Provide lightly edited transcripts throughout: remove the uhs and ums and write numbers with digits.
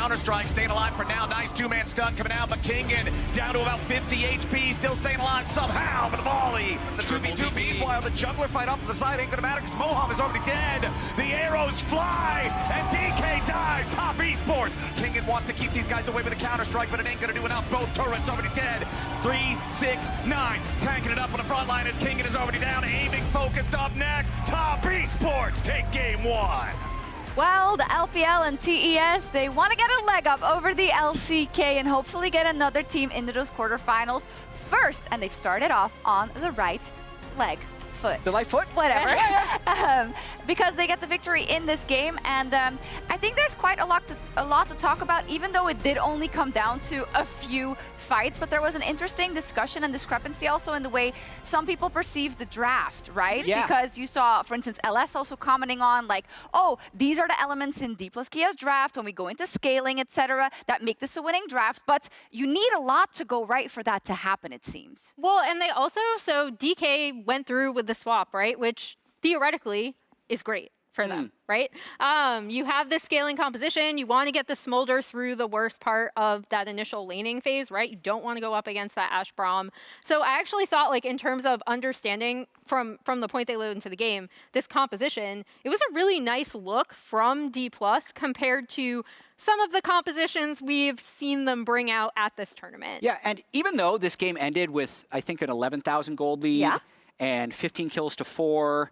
Counter-Strike, staying alive for now. Nice two-man stun coming out, but Kingen down to about 50 HP, still staying alive somehow, but the volley. The 2v2 meanwhile, the jungler fight off to the side ain't gonna matter because Moham is already dead. The arrows fly, and DK dies. Top Esports. Kingen wants to keep these guys away with a Counter-Strike, but it ain't gonna do enough. Both turrets already dead. 3, 6, 9. Tanking it up on the front line as Kingen is already down. Aiming focused up next. Top Esports take game 1. Well, the LPL and TES, they want to get a leg up over the LCK and hopefully get another team into those quarterfinals first. And they've started off on the right leg. Foot. The light foot? Whatever. Because they get the victory in this game, and I think there's quite a lot to talk about, even though it did only come down to a few fights. But there was an interesting discussion and discrepancy also in the way some people perceive the draft, right? Yeah. Because you saw, for instance, LS also commenting on like, oh, these are the elements in Dplus KIA's draft when we go into scaling, etc., that make this a winning draft. But you need a lot to go right for that to happen, it seems. Well, and they also, so DK went through with the swap, right? Which theoretically is great for them, right? You have this scaling composition. You want to get the Smolder through the worst part of that initial laning phase, right? You don't want to go up against that Ashe Braum. So I actually thought, like, in terms of understanding from the point they load into the game, this composition, it was a really nice look from Dplus compared to some of the compositions we've seen them bring out at this tournament. Yeah, and even though this game ended with, I think, an 11,000 gold lead, and 15 kills to 4.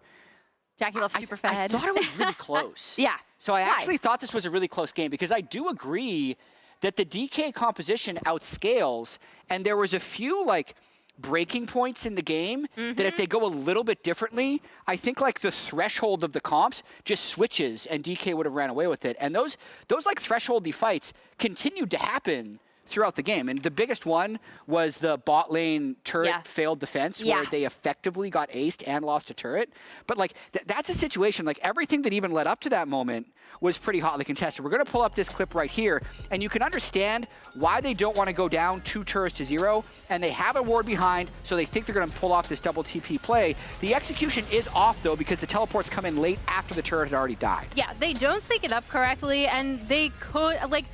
JackeyLove super fed. I thought it was really close. Yeah. So I actually thought this was a really close game because I do agree that the DK composition outscales, and there was a few like breaking points in the game that if they go a little bit differently, I think like the threshold of the comps just switches and DK would have ran away with it. And those like thresholdy fights continued to happen throughout the game. And the biggest one was the bot lane turret failed defense where they effectively got aced and lost a turret. But like that's a situation, like everything that even led up to that moment was pretty hotly contested. We're gonna pull up this clip right here and you can understand why they don't want to go down 2 turrets to 0 and they have a ward behind, so they think they're gonna pull off this double TP play. The execution is off though because the teleports come in late after the turret had already died. Yeah, they don't sync it up correctly and they could, like,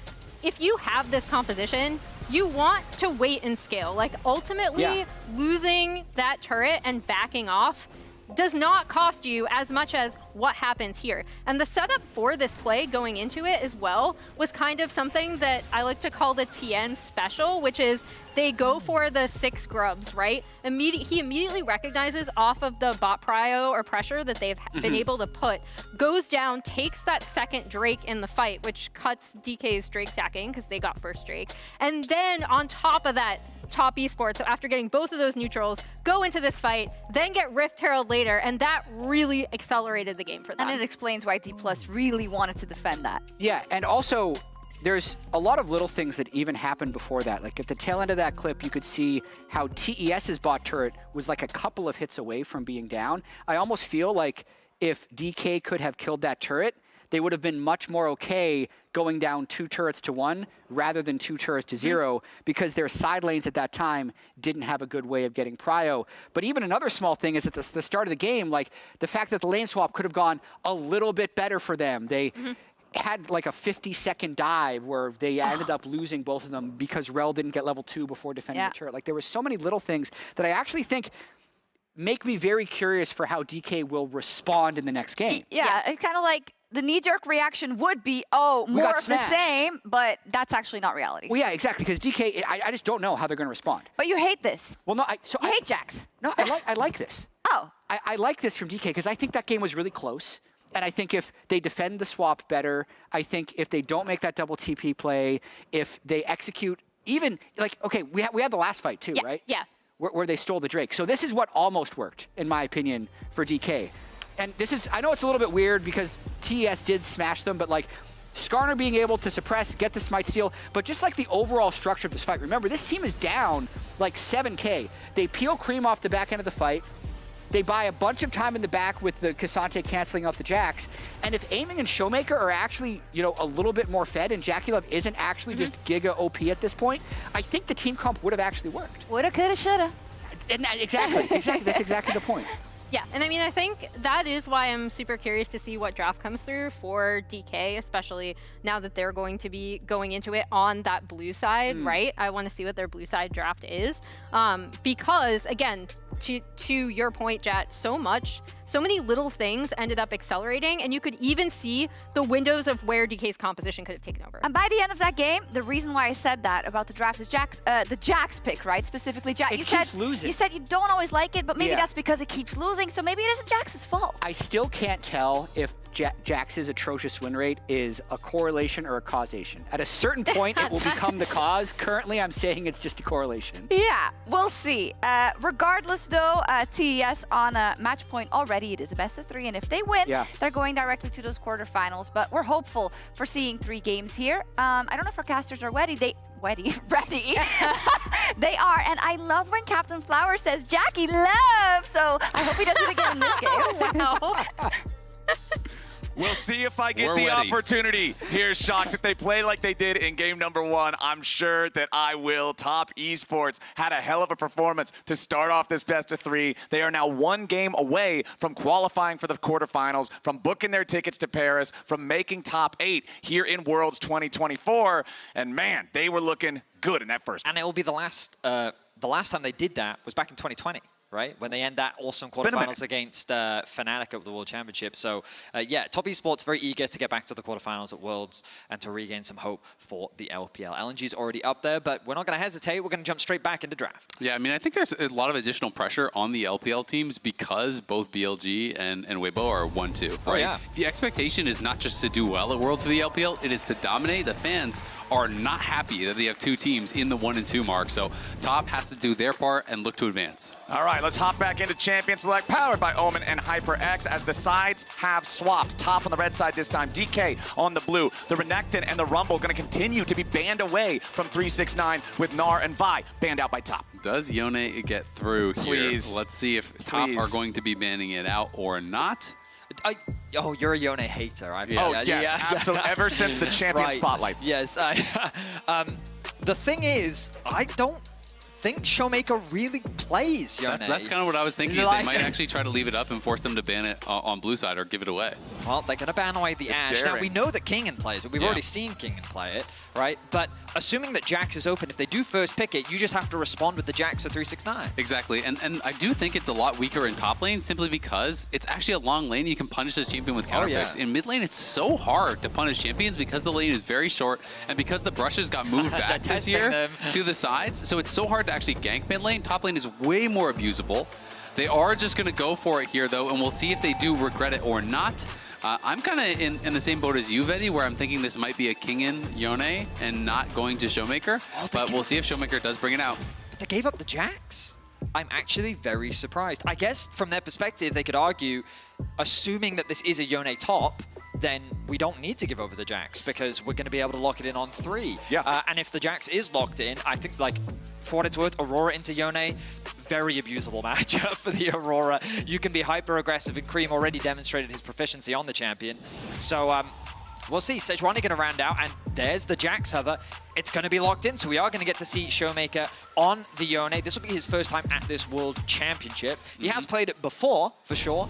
if you have this composition, you want to wait and scale. Like, ultimately, losing that turret and backing off does not cost you as much as what happens here. And the setup for this play going into it as well was kind of something that I like to call the Tian special, which is they go for the 6 grubs, right? He immediately recognizes off of the bot prio or pressure that they've been able to put, goes down, takes that second Drake in the fight, which cuts DK's Drake stacking because they got first Drake. And then on top of that, top esports, so after getting both of those neutrals, go into this fight, then get Rift Herald later, and that really accelerated the game for them. And it explains why Dplus really wanted to defend that. Yeah, and also, there's a lot of little things that even happened before that. Like at the tail end of that clip, you could see how TES's bot turret was like a couple of hits away from being down. I almost feel like if DK could have killed that turret, they would have been much more okay going down 2 turrets to 1 rather than 2 turrets to 0 because their side lanes at that time didn't have a good way of getting prio. But even another small thing is at the start of the game, like the fact that the lane swap could have gone a little bit better for them. They had like a 50-second dive where they ended up losing both of them because Rell didn't get level 2 before defending the turret. Like there were so many little things that I actually think make me very curious for how DK will respond in the next game. Yeah, it's kind of like the knee-jerk reaction would be, oh, more of the same, but that's actually not reality. Well, yeah, exactly, because DK, I just don't know how they're going to respond. But you hate this. Well, no, you hate Jax. No, I like this. Oh. I like this from DK because I think that game was really close. And I think if they defend the swap better, I think if they don't make that double TP play, if they execute even, like, okay, we had the last fight too, right? Yeah. Where they stole the Drake. So this is what almost worked, in my opinion, for DK. And this is, I know it's a little bit weird because TES did smash them, but like Skarner being able to suppress, get the smite steal, but just like the overall structure of this fight. Remember, this team is down like 7K. They peel Creme off the back end of the fight. They buy a bunch of time in the back with the Cassante canceling out the Jacks. And if Aimling and ShowMaker are actually, you know, a little bit more fed and JackeyLove isn't actually just giga OP at this point, I think the team comp would have actually worked. Woulda, coulda, shoulda. And exactly. That's exactly the point. Yeah, and I mean, I think that is why I'm super curious to see what draft comes through for DK, especially now that they're going to be going into it on that blue side, right? I want to see what their blue side draft is. Because, again, to your point, Jat, so many little things ended up accelerating, and you could even see the windows of where DK's composition could have taken over. And by the end of that game, the reason why I said that about the draft is the Jax pick, right? Specifically, Jax. It keeps losing. You said you don't always like it, but maybe that's because it keeps losing, so maybe it isn't Jax's fault. I still can't tell if Jax's atrocious win rate is a correlation or a causation. At a certain point, it will become the cause. Currently, I'm saying it's just a correlation. Yeah, we'll see. Regardless, though, TES on a match point already. It is a best of 3, and if they win, they're going directly to those quarterfinals. But we're hopeful for seeing 3 games here. I don't know if our casters are ready. Ready. They are, and I love when Captain Flower says JackeyLove, so I hope he does it again in this game. Wow. We'll see if I get the opportunity. Here's Shox. If they play like they did in game number 1, I'm sure that I will. Top Esports had a hell of a performance to start off this best of 3. They are now 1 game away from qualifying for the quarterfinals, from booking their tickets to Paris, from making top 8 here in Worlds 2024. And man, they were looking good in that first. And it will be the last time they did that was back in 2020. Right? When they end that awesome quarterfinals against Fnatic at the World Championship. So, yeah, Top Esports very eager to get back to the quarterfinals at Worlds and to regain some hope for the LPL. LNG's already up there, but we're not going to hesitate. We're going to jump straight back into draft. Yeah, I mean, I think there's a lot of additional pressure on the LPL teams because both BLG and Weibo are 1-2. Right? Oh, yeah. The expectation is not just to do well at Worlds for the LPL, it is to dominate. The fans are not happy that they have 2 teams in the 1 and 2 mark. So Top has to do their part and look to advance. All right, let's hop back into Champion Select, powered by Omen and HyperX, as the sides have swapped. Top on the red side this time, DK on the blue. The Renekton and the Rumble going to continue to be banned away from 369, with Gnar and Vi banned out by Top. Does Yone get through here? Please. Let's see if Top are going to be banning it out or not. Oh, you're a Yone hater. Absolutely. Ever since the champion spotlight. Yes. The thing is, I don't think ShowMaker really plays Yone. That's kind of what I was thinking. They might actually try to leave it up and force them to ban it on blue side or give it away. Well, they're going to ban away the Ashe. Daring. Now, we know that Kingen plays it. We've already seen Kingen play it, right? But assuming that Jax is open, if they do first pick it, you just have to respond with the Jax at 369. Exactly, and I do think it's a lot weaker in top lane simply because it's actually a long lane. You can punish this champion with counter picks. In mid lane, it's so hard to punish champions because the lane is very short and because the brushes got moved back this year to the sides. So it's so hard to actually gank mid lane. Top lane is way more abusable. They are just going to go for it here, though, and we'll see if they do regret it or not. I'm kind of in the same boat as you, Vetty, where I'm thinking this might be a Kingen Yone and not going to ShowMaker, but we'll see if ShowMaker does bring it out. But they gave up the Jax. I'm actually very surprised. I guess from their perspective, they could argue, assuming that this is a Yone top, then we don't need to give over the Jax because we're going to be able to lock it in on 3. Yeah. And if the Jax is locked in, I think, like, for what it's worth, Aurora into Yone, very abusable matchup for the Aurora. You can be hyper-aggressive, and Creme already demonstrated his proficiency on the champion. So we'll see. Sejuani going to round out, and there's the Jax hover. It's going to be locked in, so we are going to get to see ShowMaker on the Yone. This will be his first time at this World Championship. He has played it before, for sure.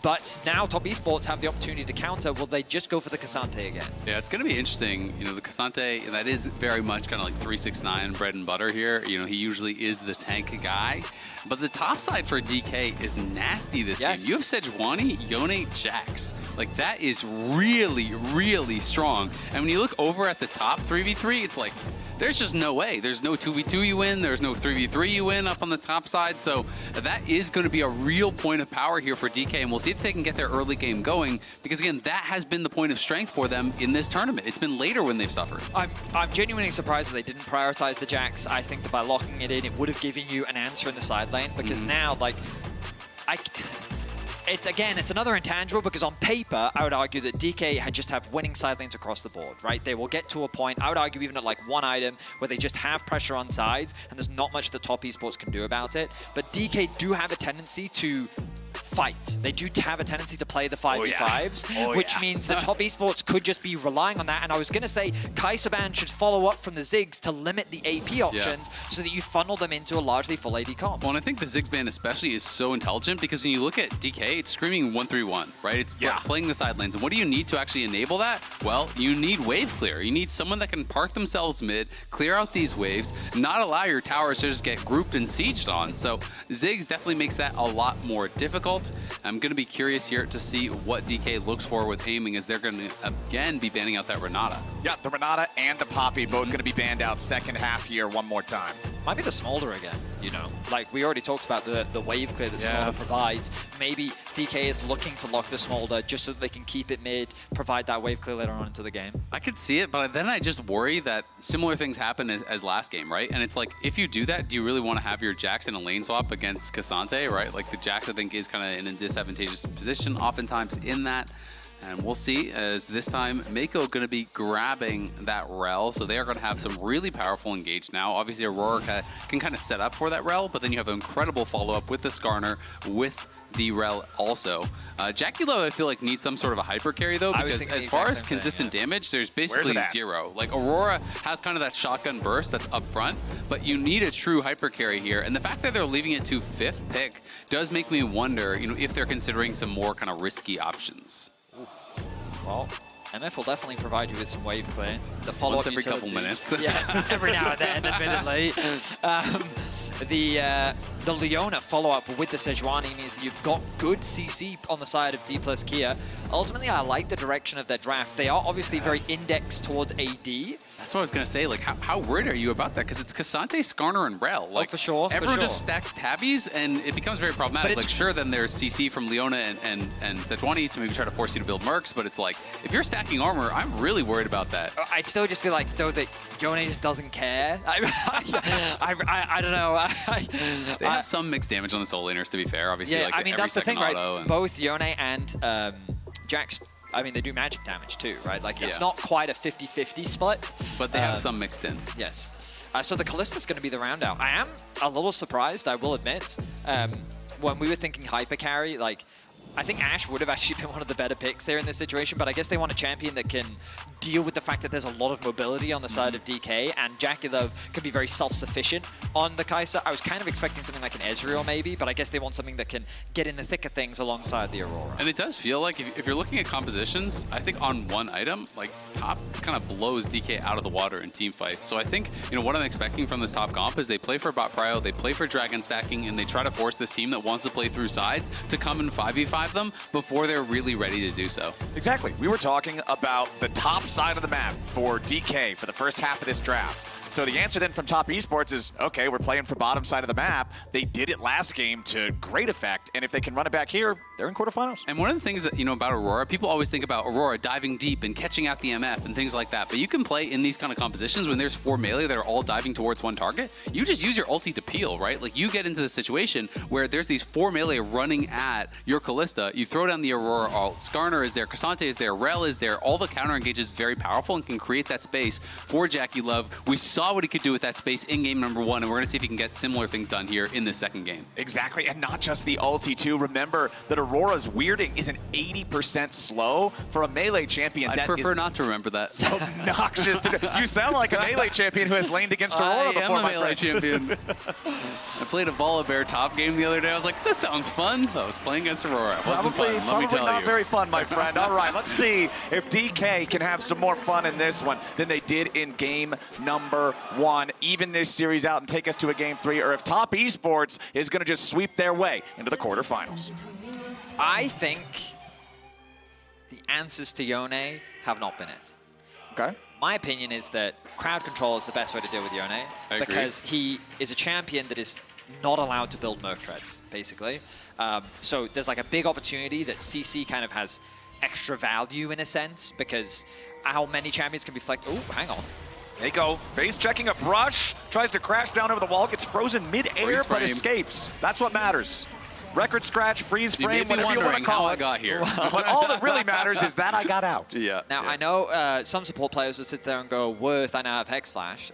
But now Top Esports have the opportunity to counter. Will they just go for the Cassante again? Yeah, it's going to be interesting. You know, the Cassante, that is very much kind of like 369 bread and butter here. You know, he usually is the tank guy. But the top side for DK is nasty this game. You have Sejuani, Yone, Jax. Like, that is really, really strong. And when you look over at the top 3v3, it's like, there's just no way. There's no 2v2 you win. There's no 3v3 you win up on the top side. So that is going to be a real point of power here for DK. And we'll see if they can get their early game going. Because, again, that has been the point of strength for them in this tournament. It's been later when they've suffered. I'm genuinely surprised that they didn't prioritize the Jax. I think that by locking it in, it would have given you an answer in the side lane. Because now, like, it's another intangible because on paper, I would argue that DK had just have winning side lanes across the board, right? They will get to a point, I would argue even at like one item, where they just have pressure on sides and there's not much that Top Esports can do about it. But DK do have a tendency to fight. They do have a tendency to play the 5v5s, which means that top esports could just be relying on that. And I was going to say, Kai'Saban should follow up from the Ziggs to limit the AP options so that you funnel them into a largely full AD comp. Well, and I think the Ziggs ban especially is so intelligent because when you look at DK, it's screaming 1-3-1, right? It's playing the side lanes. And what do you need to actually enable that? Well, you need wave clear. You need someone that can park themselves mid, clear out these waves, not allow your towers to just get grouped and sieged on. So Ziggs definitely makes that a lot more difficult. I'm going to be curious here to see what DK looks for with aiming, as they're going to again be banning out that Renata. Yeah, the Renata and the Poppy both going to be banned out second half here one more time. Might be the Smolder again, you know? Like, we already talked about the wave clear that Smolder provides. Maybe DK is looking to lock the Smolder just so that they can keep it mid, provide that wave clear later on into the game. I could see it, but then I just worry that similar things happen as last game, right? And it's like, if you do that, do you really want to have your Jax in a lane swap against K'Sante, right? Like, the Jax, I think, is kind of in a disadvantageous position oftentimes in that. And we'll see, as this time, Meiko going to be grabbing that Rell, so they are going to have some really powerful engage now. Obviously, Aurora can kind of set up for that Rell, but then you have an incredible follow-up with the Skarner, with the Rell also. JackeyLove, I feel like, needs some sort of a hyper carry, though, because as far as consistent damage, there's basically zero. Like, Aurora has kind of that shotgun burst that's up front, but you need a true hyper carry here. And the fact that they're leaving it to 5th pick does make me wonder, you know, if they're considering some more kind of risky options. Well, MF will definitely provide you with some wave clear. The follow-up every couple minutes. Yeah, every now and then, admittedly. The Leona follow-up with the Sejuani means that you've got good CC on the side of Dplus KIA. Ultimately, I like the direction of their draft. They are obviously very indexed towards AD. That's what I was going to say. Like, how worried are you about that? Because it's K'Sante, Skarner, and Rell. Like, for sure. Everyone just stacks tabbies, and it becomes very problematic. Like, sure, then there's CC from Leona and Sejuani to maybe try to force you to build mercs, but it's like, if you're stacking armor, I'm really worried about that. I still just feel like, though, that Yone just doesn't care. I don't know. They have some mixed damage on the soul laners, to be fair. Obviously, yeah, like, I mean, that's the thing, right? And Both Yone and Jax, I mean, they do magic damage too, right? Like, it's not quite a 50-50 split. But they have some mixed in. Yes. So the Kalista's going to be the round out. I am a little surprised, I will admit. When we were thinking hyper carry, like, I think Ashe would have actually been one of the better picks there in this situation, but I guess they want a champion that can deal with the fact that there's a lot of mobility on the side of DK, and JackeyLove can be very self-sufficient on the Kai'Sa. I was kind of expecting something like an Ezreal maybe, but I guess they want something that can get in the thick of things alongside the Aurora. And it does feel like, if you're looking at compositions, I think on one item, like, top kind of blows DK out of the water in team fights. So I think, you know, what I'm expecting from this top comp is they play for bot prio, they play for dragon stacking, and they try to force this team that wants to play through sides to come and 5v5 them before they're really ready to do so. Exactly. We were talking about the top side of the map for DK for the first half of this draft. So the answer then from Top Esports is, okay, we're playing for bottom side of the map. They did it last game to great effect, and if they can run it back here, they're in quarterfinals. And one of the things that, you know, about Aurora, people always think about Aurora diving deep and catching out the MF and things like that, but you can play in these kind of compositions when there's 4 melee that are all diving towards one target. You just use your ulti to peel, right? Like, you get into the situation where there's these 4 melee running at your Kalista, you throw down the Aurora ult, Skarner is there, K'Sante is there, Rell is there, all the counter engage is very powerful and can create that space for JackeyLove. We saw what he could do with that space in game number 1, and we're going to see if he can get similar things done here in this second game. Exactly, and not just the ulti too. Remember that Aurora's weirding is an 80% slow for a melee champion. I prefer not to remember that. Obnoxious to do. You sound like a melee champion who has laned against Aurora before, I am a melee champion. I played a Volibear top game the other day. I was like, this sounds fun. I was playing against Aurora. It wasn't fun, let me tell you. Not very fun, my friend. All right, let's see if DK can have some more fun in this one than they did in game number 1. Even this series out and take us to a game 3, or if Top Esports is going to just sweep their way into the quarterfinals. I think the answers to Yone have not been it. Okay. My opinion is that crowd control is the best way to deal with Yone, because he is a champion that is not allowed to build Merc treads, basically. So there's like a big opportunity that CC kind of has extra value in a sense, because how many champions can be flecked? Oh, hang on. Meiko face checking a brush, tries to crash down over the wall, gets frozen mid-air, but escapes. That's what matters. Record scratch, freeze frame, whatever you want to call it. I got here. But all that really matters is that I got out. Yeah. Now, I know some support players will sit there and go, worth, I now have Hex Flash.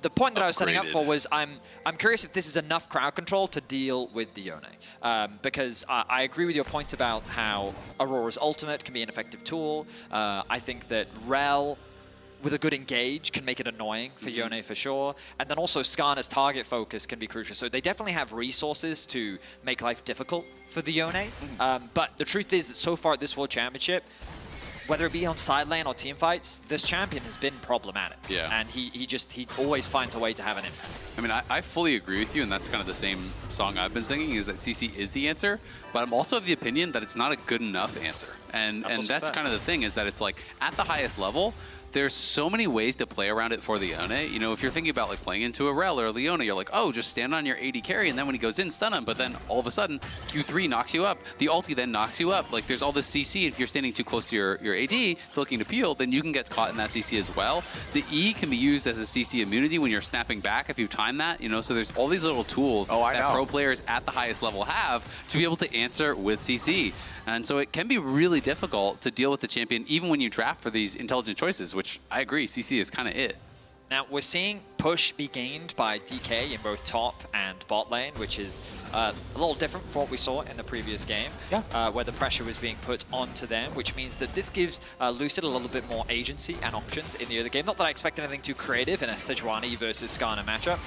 the point that I was setting up Upgraded. for was I'm curious if this is enough crowd control to deal with the Yone. Because I agree with your point about how Aurora's ultimate can be an effective tool. I think that Rell, with a good engage, can make it annoying for Yone for sure. And then also Skarner's target focus can be crucial. So they definitely have resources to make life difficult for the Yone. But the truth is that so far at this World Championship, whether it be on side lane or team fights, this champion has been problematic. Yeah. And he always finds a way to have an impact. I mean, I fully agree with you, and that's kind of the same song I've been singing, is that CC is the answer, but I'm also of the opinion that it's not a good enough answer. And that's kind of the thing, is that it's like, at the highest level, there's so many ways to play around it for the Yone. You know, if you're thinking about like playing into a Rell or a Leona, you're like, oh, just stand on your AD carry, and then when he goes in, stun him. But then all of a sudden, Q3 knocks you up. The ulti then knocks you up. Like, there's all this CC. If you're standing too close to your AD, looking to peel, then you can get caught in that CC as well. The E can be used as a CC immunity when you're snapping back if you time that. You know, so there's all these little tools that pro players at the highest level have to be able to answer with CC. And so it can be really difficult to deal with the champion, even when you draft for these intelligent choices, which I agree, CC is kind of it. Now, we're seeing push be gained by DK in both top and bot lane, which is a little different from what we saw in the previous game, where the pressure was being put onto them, which means that this gives Lucid a little bit more agency and options in the other game. Not that I expect anything too creative in a Sejuani versus Skarner matchup.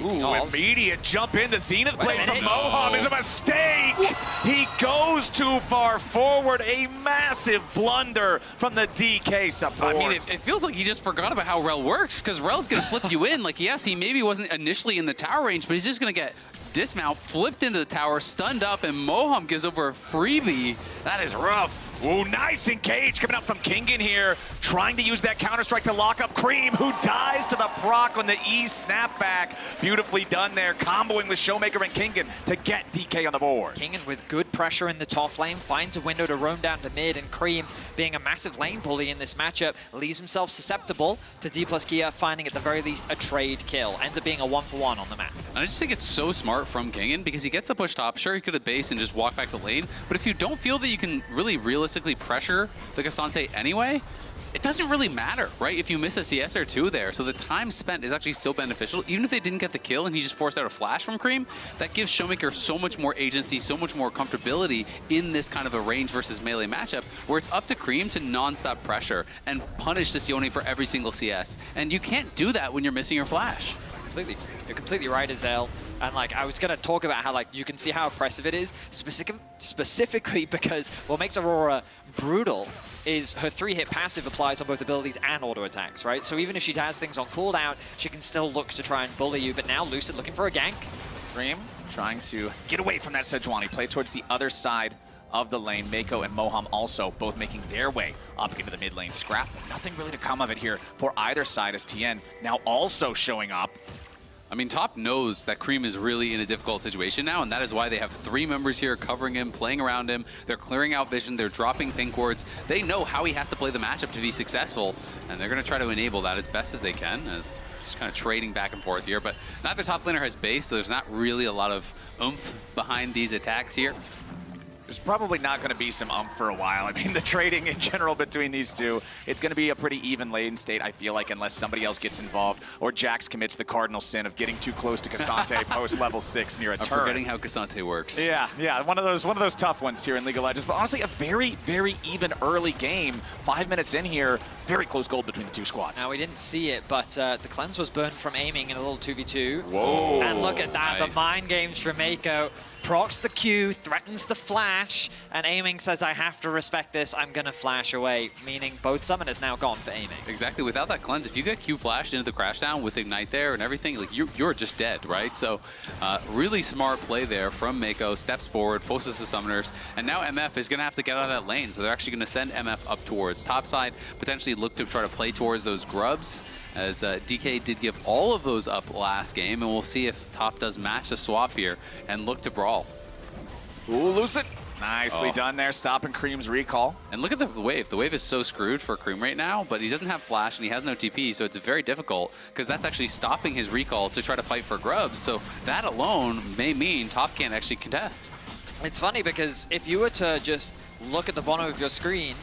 Ooh, immediate jump in. The Zenith blade from Moham is a mistake. He goes too far forward. A massive blunder from the DK support. I mean, it feels like he just forgot about how Rell works, because Rell's going to flip you in. Like, yes, he maybe wasn't initially in the tower range, but he's just going to get dismount, flipped into the tower, stunned up, and Moham gives over a freebie. That is rough. Ooh, nice engage coming up from Kingen here, trying to use that Counter-Strike to lock up Creme, who dies to the proc on the E snapback. Beautifully done there, comboing with ShowMaker and Kingen to get DK on the board. Kingen with good pressure in the top lane, finds a window to roam down to mid, and Creme, being a massive lane bully in this matchup, leaves himself susceptible to Dplus KIA finding at the very least a trade kill. Ends up being a 1-for-1 on the map. And I just think it's so smart from Kingen, because he gets the push top. Sure, he could have based and just walk back to lane, but if you don't feel that you can really realistically pressure the K'Sante anyway, it doesn't really matter, right? If you miss a CS or two there. So the time spent is actually still beneficial. Even if they didn't get the kill and he just forced out a flash from Creme, that gives ShowMaker so much more agency, so much more comfortability in this kind of a range versus melee matchup, where it's up to Creme to non-stop pressure and punish this Yone for every single CS. And you can't do that when you're missing your flash. Completely. You're completely right, Azel. And like, I was gonna talk about how like you can see how oppressive it is, specifically because what makes Aurora brutal is her 3-hit passive applies on both abilities and auto attacks, right? So even if she has things on cooldown, she can still look to try and bully you. But now Lucid looking for a gank. Creme trying to get away from that Sejuani, play towards the other side of the lane. Meiko and Moham also both making their way up into the mid lane. Scrap, nothing really to come of it here for either side, as Tian now also showing up. I mean, Top knows that Creme is really in a difficult situation now, and that is why they have 3 members here covering him, playing around him. They're clearing out vision. They're dropping pink wards. They know how he has to play the matchup to be successful, and they're going to try to enable that as best as they can, as just kind of trading back and forth here. But neither top laner has base, so there's not really a lot of oomph behind these attacks here. There's probably not going to be some for a while. I mean, the trading in general between these two, it's going to be a pretty even lane state, I feel like, unless somebody else gets involved or Jax commits the cardinal sin of getting too close to K'Sante post level 6 near a turret. Forgetting how K'Sante works. Yeah, one of those tough ones here in League of Legends. But honestly, a very, very even early game. 5 minutes in here, very close goal between the two squads. Now, we didn't see it, but the cleanse was burned from Aimling in a little 2v2. Whoa. And look at that, nice. The mind games from Meiko. Procs the Q, threatens the flash, and Aimling says, I have to respect this, I'm going to flash away, meaning both summoners now gone for Aimling. Exactly. Without that cleanse, if you get Q flashed into the crashdown with Ignite there and everything, like you're just dead, right? So really smart play there from Meiko, steps forward, forces the summoners, and now MF is going to have to get out of that lane, so they're actually going to send MF up towards topside, potentially look to try to play towards those grubs, as DK did give all of those up last game, and we'll see if Top does match the swap here and look to brawl. Ooh, Lucid. Nicely done there, stopping Creme's recall. And look at the wave. The wave is so screwed for Creme right now, but he doesn't have flash and he has no TP, so it's very difficult because that's actually stopping his recall to try to fight for grubs. So that alone may mean Top can't actually contest. It's funny because if you were to just look at the bottom of your screen,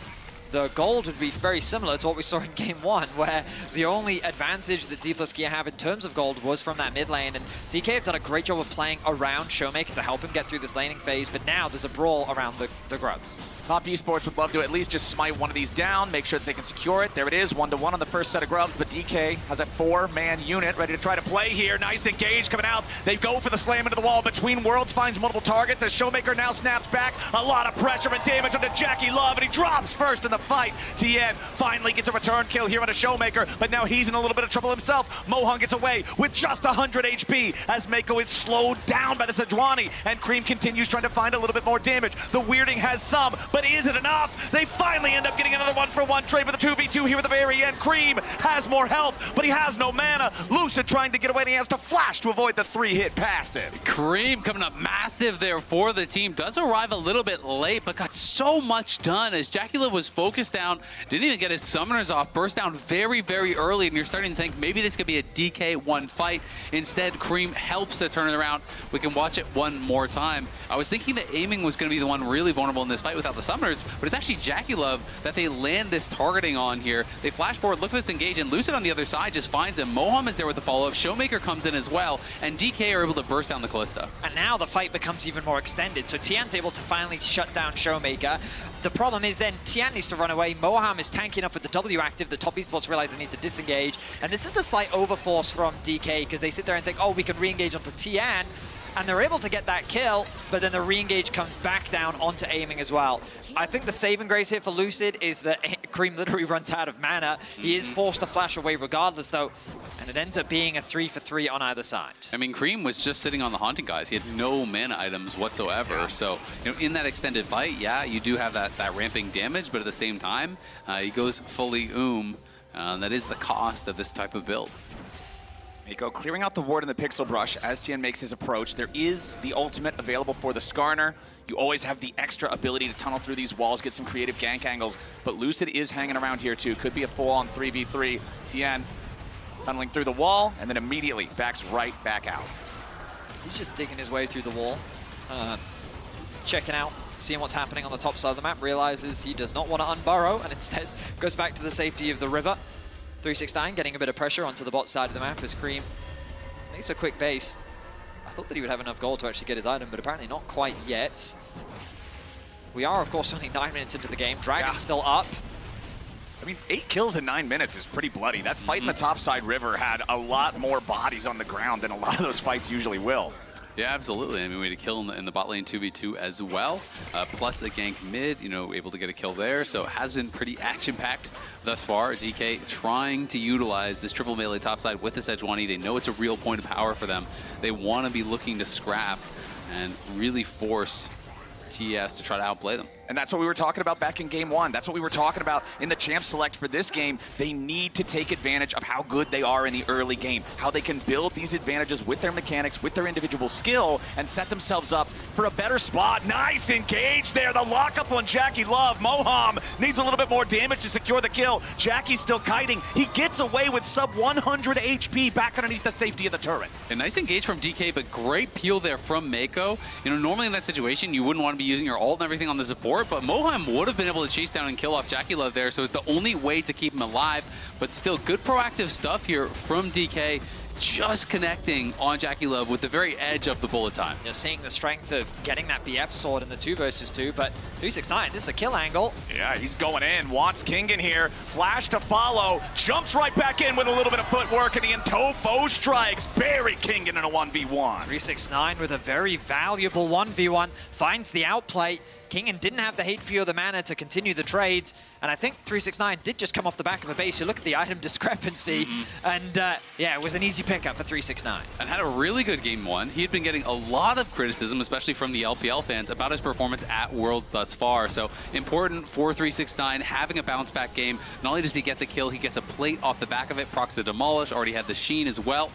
the gold would be very similar to what we saw in Game 1, where the only advantage that Dplus KIA have in terms of gold was from that mid lane, and DK have done a great job of playing around ShowMaker to help him get through this laning phase, but now there's a brawl around the grubs. Top Esports would love to at least just smite one of these down, make sure that they can secure it. There it is, 1-1 on the first set of grubs, but DK has a 4-man unit ready to try to play here. Nice engage coming out. They go for the slam into the wall. Between Worlds finds multiple targets as ShowMaker now snaps back. A lot of pressure and damage onto JackeyLove, and he drops first in the fight. Tian finally gets a return kill here on a ShowMaker, but now he's in a little bit of trouble himself. Moham gets away with just 100 HP as Meiko is slowed down by the Sejuani, and Creme continues trying to find a little bit more damage. The weirding has some, but is it enough? They finally end up getting another 1-for-1 trade with a 2v2 here at the very end. Creme has more health, but he has no mana. Lucid trying to get away, and he has to flash to avoid the 3-hit passive. Creme coming up massive there for the team. Does arrive a little bit late, but got so much done as JackeyLove was focused down, didn't even get his summoners off, burst down very, very early, and you're starting to think maybe this could be a DK1 fight. Instead, Creme helps to turn it around. We can watch it one more time. I was thinking that Aimling was going to be the one really vulnerable in this fight without the summoners, but it's actually JackeyLove that they land this targeting on here. They flash forward, look for this engage, and Lucid on the other side just finds him. Moham is there with the follow-up. ShowMaker comes in as well, and DK are able to burst down the Kalista. And now the fight becomes even more extended, so Tian's able to finally shut down ShowMaker. The problem is then Tian needs to run away. Moham is tanky enough with the W active. The top esports realize they need to disengage. And this is the slight overforce from DK, because they sit there and think, oh, we can re-engage onto Tian. And they're able to get that kill, but then the re-engage comes back down onto Aimling as well. I think the saving grace here for Lucid is that Creme literally runs out of mana. He is forced to flash away regardless, though, and it ends up being a 3-for-3 on either side. I mean, Creme was just sitting on the Haunting guys. He had no mana items whatsoever. So, in that extended fight, yeah, you do have that ramping damage, but at the same time, he goes fully that is the cost of this type of build. Meiko clearing out the ward in the pixel brush as Tian makes his approach. There is the ultimate available for the Skarner. You always have the extra ability to tunnel through these walls, get some creative gank angles, but Lucid is hanging around here too. Could be a full-on 3v3. Tian tunneling through the wall and then immediately backs right back out. He's just digging his way through the wall, checking out, seeing what's happening on the top side of the map, realizes he does not want to unburrow and instead goes back to the safety of the river. 369 getting a bit of pressure onto the bot side of the map as Creme makes a quick base. I thought that he would have enough gold to actually get his item, but apparently not quite yet. We are, of course, only 9 minutes into the game. Dragon's still up. I mean, 8 kills in 9 minutes is pretty bloody. That fight in the topside river had a lot more bodies on the ground than a lot of those fights usually will. Yeah, absolutely. I mean, we had a kill in the bot lane 2v2 as well, plus a gank mid, able to get a kill there. So it has been pretty action-packed thus far. DK trying to utilize this triple melee topside with the Sejuani. They know it's a real point of power for them. They want to be looking to scrap and really force TES to try to outplay them. And that's what we were talking about back in Game 1. That's what we were talking about in the Champ Select for this game. They need to take advantage of how good they are in the early game, how they can build these advantages with their mechanics, with their individual skill, and set themselves up for a better spot. Nice engage there. The lockup on JackeyLove. Moham needs a little bit more damage to secure the kill. Jackie's still kiting. He gets away with sub 100 HP back underneath the safety of the turret. A nice engage from DK, but great peel there from Meiko. Normally in that situation, you wouldn't want to be using your ult and everything on the support, but Moham would have been able to chase down and kill off JackeyLove there, so it's the only way to keep him alive. But still, good proactive stuff here from DK, just connecting on JackeyLove with the very edge of the bullet time. You're seeing the strength of getting that BF sword in the 2 versus 2, but 369, this is a kill angle. Yeah, he's going in, wants Kingen here, flash to follow, jumps right back in with a little bit of footwork, and the Intofo strikes, bury Kingen in a 1v1. 369 with a very valuable 1v1, finds the outplay. Kingen didn't have the HP or the mana to continue the trades, and I think 369 did just come off the back of a base. You look at the item discrepancy, and yeah, it was an easy pickup for 369. And had a really good Game 1. He had been getting a lot of criticism, especially from the LPL fans, about his performance at World thus far. So important for 369, having a bounce back game. Not only does he get the kill, he gets a plate off the back of it, procs to demolish, already had the sheen as well.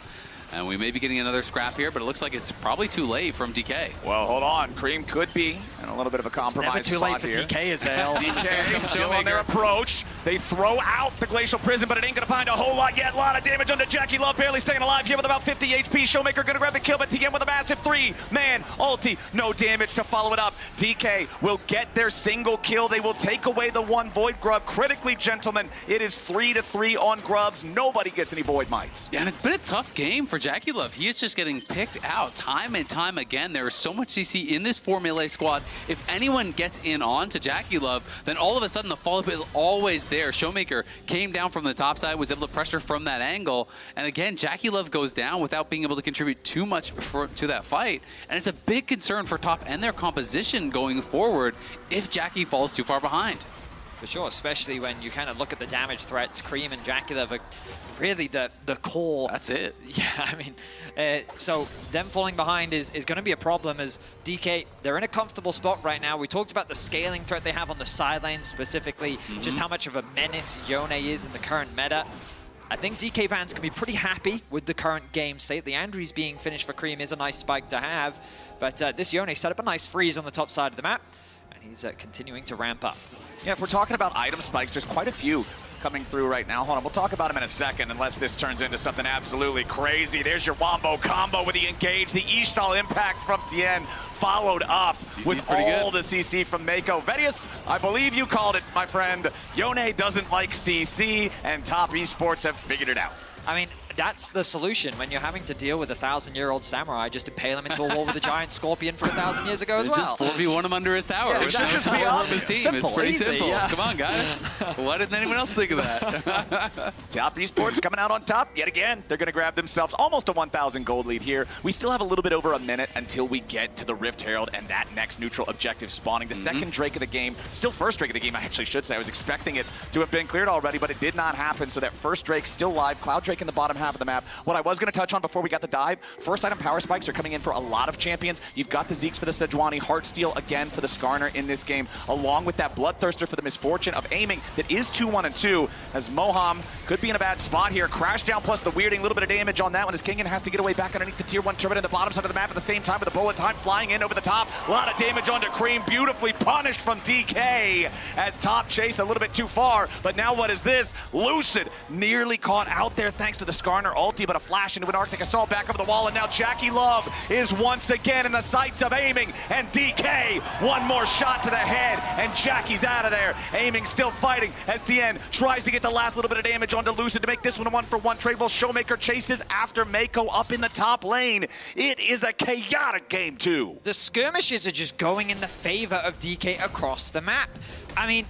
And we may be getting another scrap here, but it looks like it's probably too late from DK. Well, hold on. Creme could be in a little bit of a compromise It's never too late spot for here. DK, Azale. DK still on their approach. They throw out the Glacial Prison, but it ain't gonna find a whole lot yet. A lot of damage onto JackeyLove, barely staying alive here with about 50 HP. ShowMaker gonna grab the kill, but Tian with a massive 3-man ulti. No damage to follow it up. DK will get their single kill. They will take away the one Void Grub. Critically, gentlemen, it is 3-3 on Grubs. Nobody gets any Void Mites. Yeah, and it's been a tough game for JackeyLove. He is just getting picked out time and time again. There is so much CC in this 4 melee squad. If anyone gets in on to JackeyLove, then all of a sudden the follow-up is always there. ShowMaker came down from the top side, was able to pressure from that angle, and again, JackeyLove goes down without being able to contribute too much to that fight, and it's a big concern for top and their composition going forward if Jackie falls too far behind. For sure, especially when you kind of look at the damage threats. Creme and JackeyLove are really the core. That's it. Yeah, I mean, so them falling behind is going to be a problem as DK, they're in a comfortable spot right now. We talked about the scaling threat they have on the side lane specifically, just how much of a menace Yone is in the current meta. I think DK fans can be pretty happy with the current game state. The Andrews being finished for Creme is a nice spike to have, but this Yone set up a nice freeze on the top side of the map, and he's continuing to ramp up. Yeah, if we're talking about item spikes, there's quite a few coming through right now. Hold on, we'll talk about them in a second, unless this turns into something absolutely crazy. There's your Wombo combo with the engage, the E-stall impact from Tian, followed up with all the CC from Meiko. Vedius, I believe you called it, my friend. Yone doesn't like CC, and Top Esports have figured it out. I mean, that's the solution when you're having to deal with a 1,000-year-old samurai. Just impale him into a wall with a giant scorpion from 1,000 years ago as well. Just 4v1 him under his tower. Yeah, it should just be his team. simple, It's pretty easy, simple. yeah. Come on, guys. Why didn't anyone else think of that? Top Esports coming out on top yet again. They're going to grab themselves almost a 1,000 gold lead here. We still have a little bit over a minute until we get to the Rift Herald and that next neutral objective spawning. The second Drake of the game, still first Drake of the game, I actually should say. I was expecting it to have been cleared already, but it did not happen. So that first Drake still live. Cloud Drake in the bottom half of the map. What I was going to touch on before we got the dive, first item power spikes are coming in for a lot of champions. You've got the Zeeks for the Sejuani, Heartsteel again for the Skarner in this game, along with that Bloodthirster for the misfortune of aiming that is 2-1-2, as Moham could be in a bad spot here. Crash down plus the weirding, a little bit of damage on that one as Kingen has to get away back underneath the tier 1 turret in the bottom side of the map at the same time with the bullet time flying in over the top. A lot of damage onto Creme, beautifully punished from DK as Top chased a little bit too far, but now what is this? Lucid nearly caught out there thanks to the Skarner ulti, but a flash into an Arctic Assault back over the wall, and now JackeyLove is once again in the sights of aiming, and DK, one more shot to the head, and Jackie's out of there. Aiming still fighting as Tian tries to get the last little bit of damage onto Lucid to make this one a 1-for-1 trade. While ShowMaker chases after Meiko up in the top lane. It is a chaotic game too. The skirmishes are just going in the favor of DK across the map. I mean,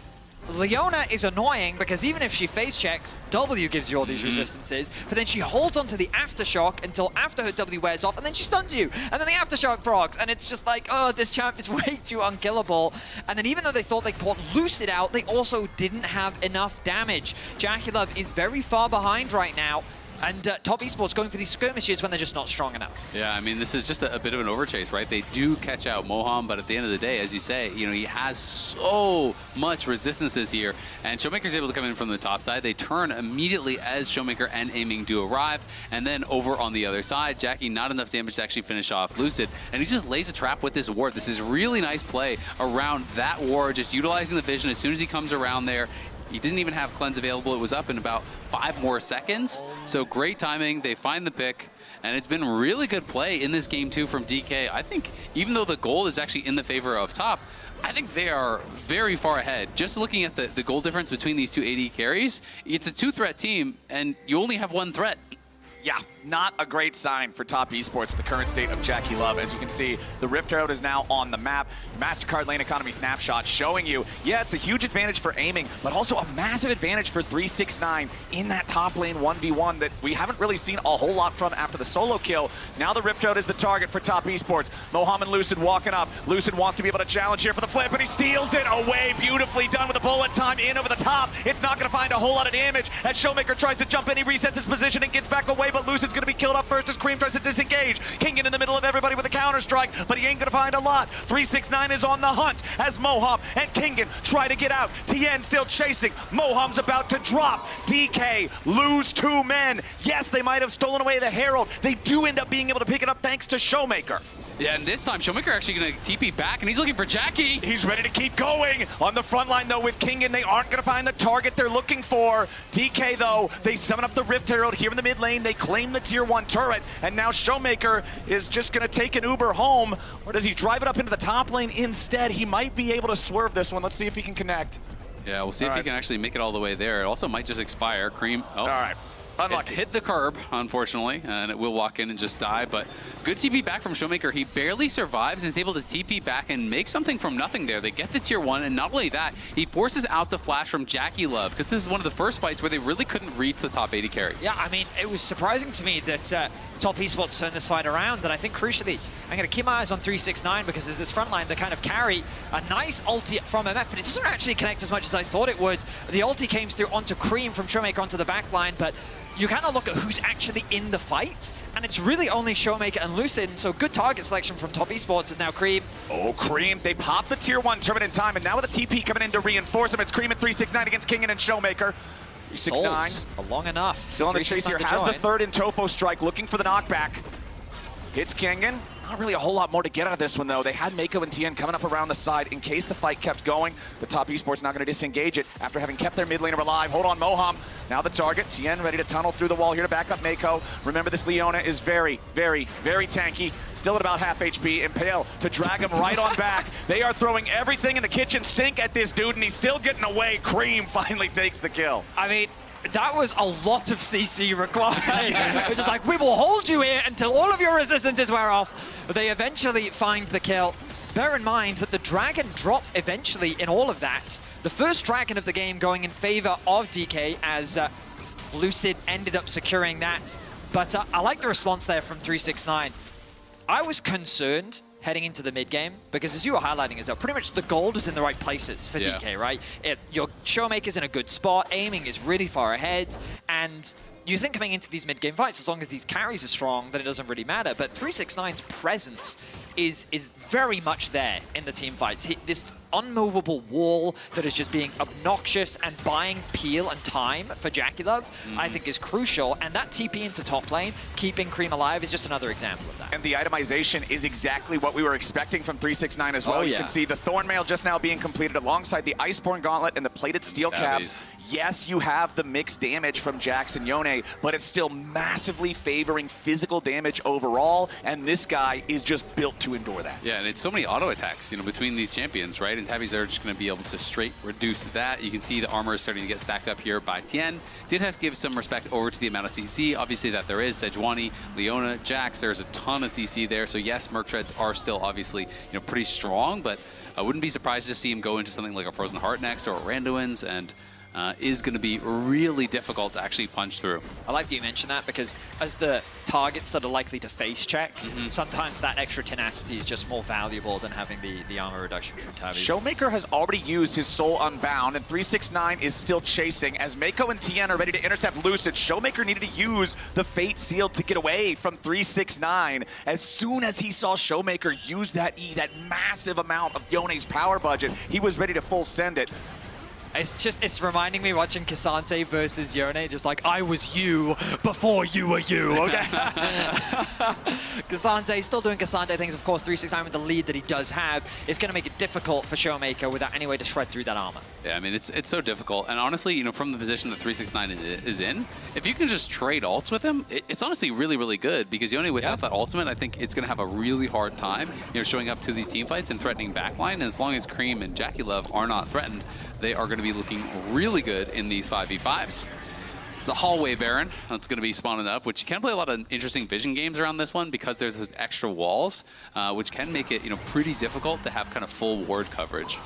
Leona is annoying because even if she face checks, W gives you all these resistances, but then she holds onto the Aftershock until after her W wears off, and then she stuns you, and then the Aftershock procs, and it's just like, oh, this champ is way too unkillable. And then even though they thought they caught Lucid out, they also didn't have enough damage. JackeyLove is very far behind right now, and Top Esports going for these skirmishes when they're just not strong enough. Yeah, I mean, this is just a bit of an overchase, right? They do catch out Moham, but at the end of the day, as you say, you know, he has so much resistances here, and ShowMaker's able to come in from the top side. They turn immediately as ShowMaker and Aiming do arrive, and then over on the other side, Jackie, not enough damage to actually finish off Lucid, and he just lays a trap with this ward. This is really nice play around that ward, just utilizing the vision as soon as he comes around there. He didn't even have cleanse available. It was up in about 5 more seconds. So great timing. They find the pick. And it's been really good play in this game, too, from DK. I think even though the gold is actually in the favor of Top, I think they are very far ahead. Just looking at the goal difference between these two AD carries, it's a 2-threat team, and you only have 1 threat. Yeah, not a great sign for Top Esports for the current state of JackeyLove. As you can see, the Rift Herald is now on the map. MasterCard Lane Economy snapshot showing you, yeah, it's a huge advantage for aiming, but also a massive advantage for 369 in that top lane 1v1 that we haven't really seen a whole lot from after the solo kill. Now the Rift Herald is the target for Top Esports. Moham and Lucid walking up. Lucid wants to be able to challenge here for the flip, and he steals it away. Beautifully done with a bullet time in over the top. It's not going to find a whole lot of damage as ShowMaker tries to jump in. He resets his position and gets back away, but Lucid's going to be killed up first as Creme tries to disengage. Kingen in the middle of everybody with a counter-strike, but he ain't going to find a lot. 369 is on the hunt as Moham and Kingen try to get out. Tian still chasing. Moham's about to drop. DK lose 2 men. Yes, they might have stolen away the Herald. They do end up being able to pick it up thanks to ShowMaker. Yeah, and this time ShowMaker actually going to TP back, and he's looking for Jackie. He's ready to keep going. On the front line, though, with Kingen, they aren't going to find the target they're looking for. DK, though, they summon up the Rift Herald here in the mid lane. They claim the tier 1 turret, and now ShowMaker is just going to take an Uber home. Or does he drive it up into the top lane instead? He might be able to swerve this one. Let's see if he can connect. Yeah, we'll see if he can actually make it all the way there. It also might just expire. Creme, All right. Unlucky. It hit the curb, unfortunately, and it will walk in and just die, but good TP back from ShowMaker. He barely survives and is able to TP back and make something from nothing there. They get the tier 1, and not only that, he forces out the flash from JackeyLove, because this is one of the first fights where they really couldn't reach the top AD carry. Yeah, I mean, it was surprising to me that Top Esports turned this fight around, and I think crucially, I'm going to keep my eyes on 369 because there's this front line that kind of carry a nice ulti from MF, but it doesn't actually connect as much as I thought it would. The ulti came through onto Creme from ShowMaker onto the back line, but you kind of look at who's actually in the fight, and it's really only ShowMaker and Lucid, so good target selection from Top Esports is now Creme. Oh, Creme, they popped the tier 1 turret in time, and now with a TP coming in to reinforce him, it's Creme at 369 against Kingen and ShowMaker. 369. Long enough. Still on the chase here, has the third in Tofo strike, looking for the knockback. Hits Kingen. Not really a whole lot more to get out of this one, though. They had Meiko and Tian coming up around the side in case the fight kept going, but Top Esports not going to disengage it after having kept their mid laner alive. Hold on, Moham. Now the target. Tian ready to tunnel through the wall here to back up Meiko. Remember, this Leona is very, very, very tanky. Still at about half HP. Impale to drag him right on back. They are throwing everything in the kitchen sink at this dude, and he's still getting away. Creme finally takes the kill. I mean, that was a lot of CC required. It's just like, we will hold you here until all of your resistances wear off. They eventually find the kill. Bear in mind that the dragon dropped eventually in all of that. The first dragon of the game going in favor of DK as Lucid ended up securing that. But I like the response there from 369. I was concerned heading into the mid game because, as you were highlighting, is pretty much the gold is in the right places for DK, right? Your ShowMaker's in a good spot, aiming is really far ahead, and you think coming into these mid game fights, as long as these carries are strong, then it doesn't really matter. But 369's presence is very much there in the team fights. This unmovable wall that is just being obnoxious and buying peel and time for JackeyLove, I think is crucial. And that TP into top lane, keeping Creme alive, is just another example of that. And the itemization is exactly what we were expecting from 369 as well. You can see the Thornmail just now being completed alongside the Iceborne Gauntlet and the plated steel caps. Yes, you have the mixed damage from Jax and Yone, but it's still massively favoring physical damage overall, and this guy is just built to endure that. Yeah, and it's so many auto attacks, between these champions, right? And Tabby's are just going to be able to straight reduce that. You can see the armor is starting to get stacked up here by Tian. Did have to give some respect over to the amount of CC, obviously, that there is. Sejuani, Leona, Jax, there's a ton of CC there. So yes, Merc Treads are still obviously, pretty strong, but I wouldn't be surprised to see him go into something like a Frozen Heart next or a Randuin's, and is going to be really difficult to actually punch through. I like that you mentioned that because as the targets that are likely to face check, sometimes that extra tenacity is just more valuable than having the armor reduction from Tabby. ShowMaker has already used his Soul Unbound, and 369 is still chasing. As Meiko and Tian are ready to intercept Lucid, ShowMaker needed to use the Fate Seal to get away from 369. As soon as he saw ShowMaker use that massive amount of Yone's power budget, he was ready to full send it. It's reminding me watching Cassante versus Yone, just like, I was you before you were you, okay? Cassante still doing Cassante things. Of course, 369 with the lead that he does have is going to make it difficult for ShowMaker without any way to shred through that armor. Yeah, I mean, it's so difficult. And honestly, from the position that 369 is in, if you can just trade ults with him, it's honestly really, really good, because Yone without that ultimate, I think it's going to have a really hard time, showing up to these team fights and threatening backline. And as long as Creme and JackeyLove are not threatened, they are going to be looking really good in these 5v5s. It's the Hallway Baron that's going to be spawning up, which you can play a lot of interesting vision games around this one because there's those extra walls, which can make it pretty difficult to have kind of full ward coverage.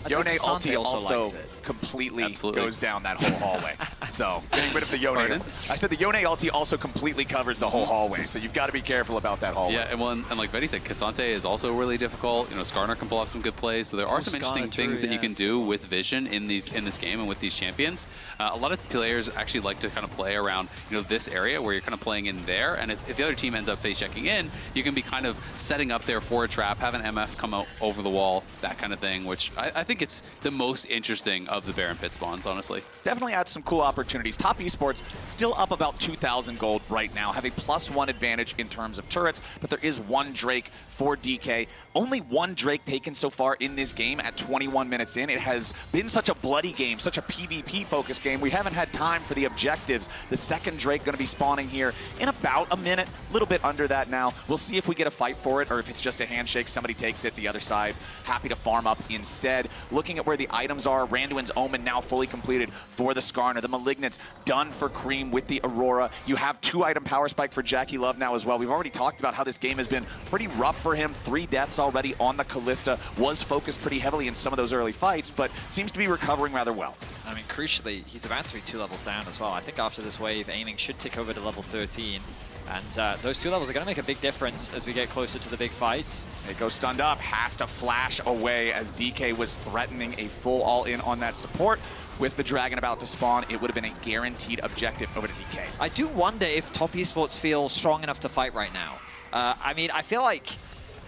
Yone ulti also completely goes down that whole hallway. So, getting rid of the Yone. Pardon? I said the Yone ulti also completely covers the whole hallway, so you've got to be careful about that hallway. Yeah, and like Betty said, Cassante is also really difficult. You know, Skarner can pull off some good plays, so there are some interesting things that you can do with vision in this game and with these champions. A lot of players actually like to kind of play around, you know, this area where you're kind of playing in there, and if the other team ends up face checking in, you can be kind of setting up there for a trap, have an MF come out over the wall, that kind of thing, which I think it's the most interesting of the Baron pit spawns, honestly. Definitely adds some cool opportunities. Top Esports still up about 2,000 gold right now, have a +1 advantage in terms of turrets, but there is one Drake for DK. Only one Drake taken so far in this game at 21 minutes in. It has been such a bloody game, such a PvP-focused game. We haven't had time for the objectives. The second Drake going to be spawning here in about a minute, a little bit under that now. We'll see if we get a fight for it or if it's just a handshake, somebody takes it, the other side happy to farm up instead. Looking at where the items are, Randuin's Omen now fully completed for the Skarner. The Malignant's done for Creme with the Aurora. You have 2-item power spike for JackeyLove now as well. We've already talked about how this game has been pretty rough for him. 3 deaths already on the Kalista. Was focused pretty heavily in some of those early fights, but seems to be recovering rather well. I mean, crucially, he's about to be 2 levels down as well. I think after this wave, Aimling should tick over to level 13. And those 2 levels are going to make a big difference as we get closer to the big fights. Meiko stunned up, has to flash away as DK was threatening a full all-in on that support. With the Dragon about to spawn, it would have been a guaranteed objective over to DK. I do wonder if Top Esports feel strong enough to fight right now. I mean, I feel like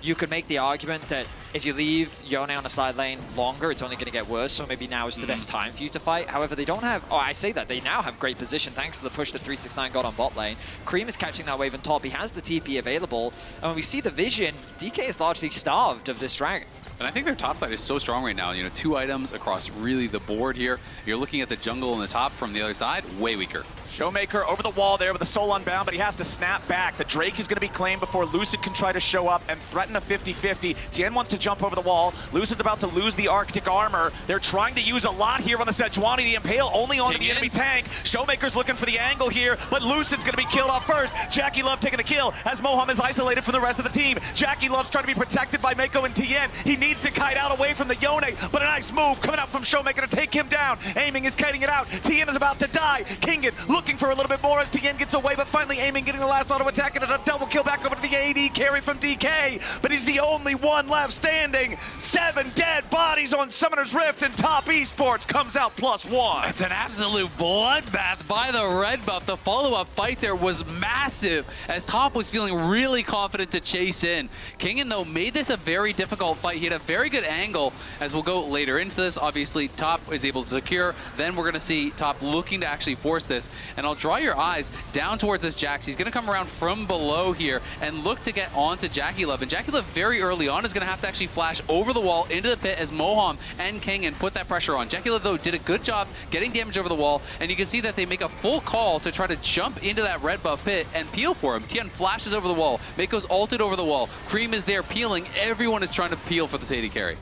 you could make the argument that if you leave Yone on the side lane longer, it's only going to get worse, so maybe now is the best time for you to fight. However, they don't have... Oh, I say that. They now have great position thanks to the push that 369 got on bot lane. Creme is catching that wave on top. He has the TP available. And when we see the vision, DK is largely starved of this Dragon. And I think their top side is so strong right now. You know, 2 items across really the board here. You're looking at the jungle on the top from the other side, way weaker. ShowMaker over the wall there with the soul unbound, but he has to snap back. The Drake is going to be claimed before Lucid can try to show up and threaten a 50-50. Tian wants to jump over the wall. Lucid's about to lose the Arctic armor. They're trying to use a lot here on the Sejuani. The Impale only onto the enemy tank. ShowMaker's looking for the angle here, but Lucid's going to be killed off first. JackeyLove taking the kill as Moham is isolated from the rest of the team. JackeyLove's trying to be protected by Meiko and Tian. He needs to kite out away from the Yone, but a nice move coming out from ShowMaker to take him down. Aiming is kiting it out. Tian is about to die. Kingen looking for a little bit more as Tian gets away, but finally Aiming getting the last auto attack and a double kill back over to the AD carry from DK, but he's the only one left standing. 7 dead bodies on Summoner's Rift, and Top Esports comes out +1. It's an absolute bloodbath by the red buff. The follow-up fight there was massive as Top was feeling really confident to chase in. Kingen, though, made this a very difficult fight. He had a very good angle, as we'll go later into this. Obviously, Top is able to secure. Then we're going to see Top looking to actually force this, and I'll draw your eyes down towards this Jax. He's going to come around from below here and look to get onto JackeyLove. And JackeyLove very early on is going to have to actually flash over the wall into the pit as Moham and Kingen put that pressure on. JackeyLove, though, did a good job getting damage over the wall, and you can see that they make a full call to try to jump into that red buff pit and peel for him. Tian flashes over the wall. Meiko's ulted over the wall. Creme is there peeling. Everyone is trying to peel for this AD carry.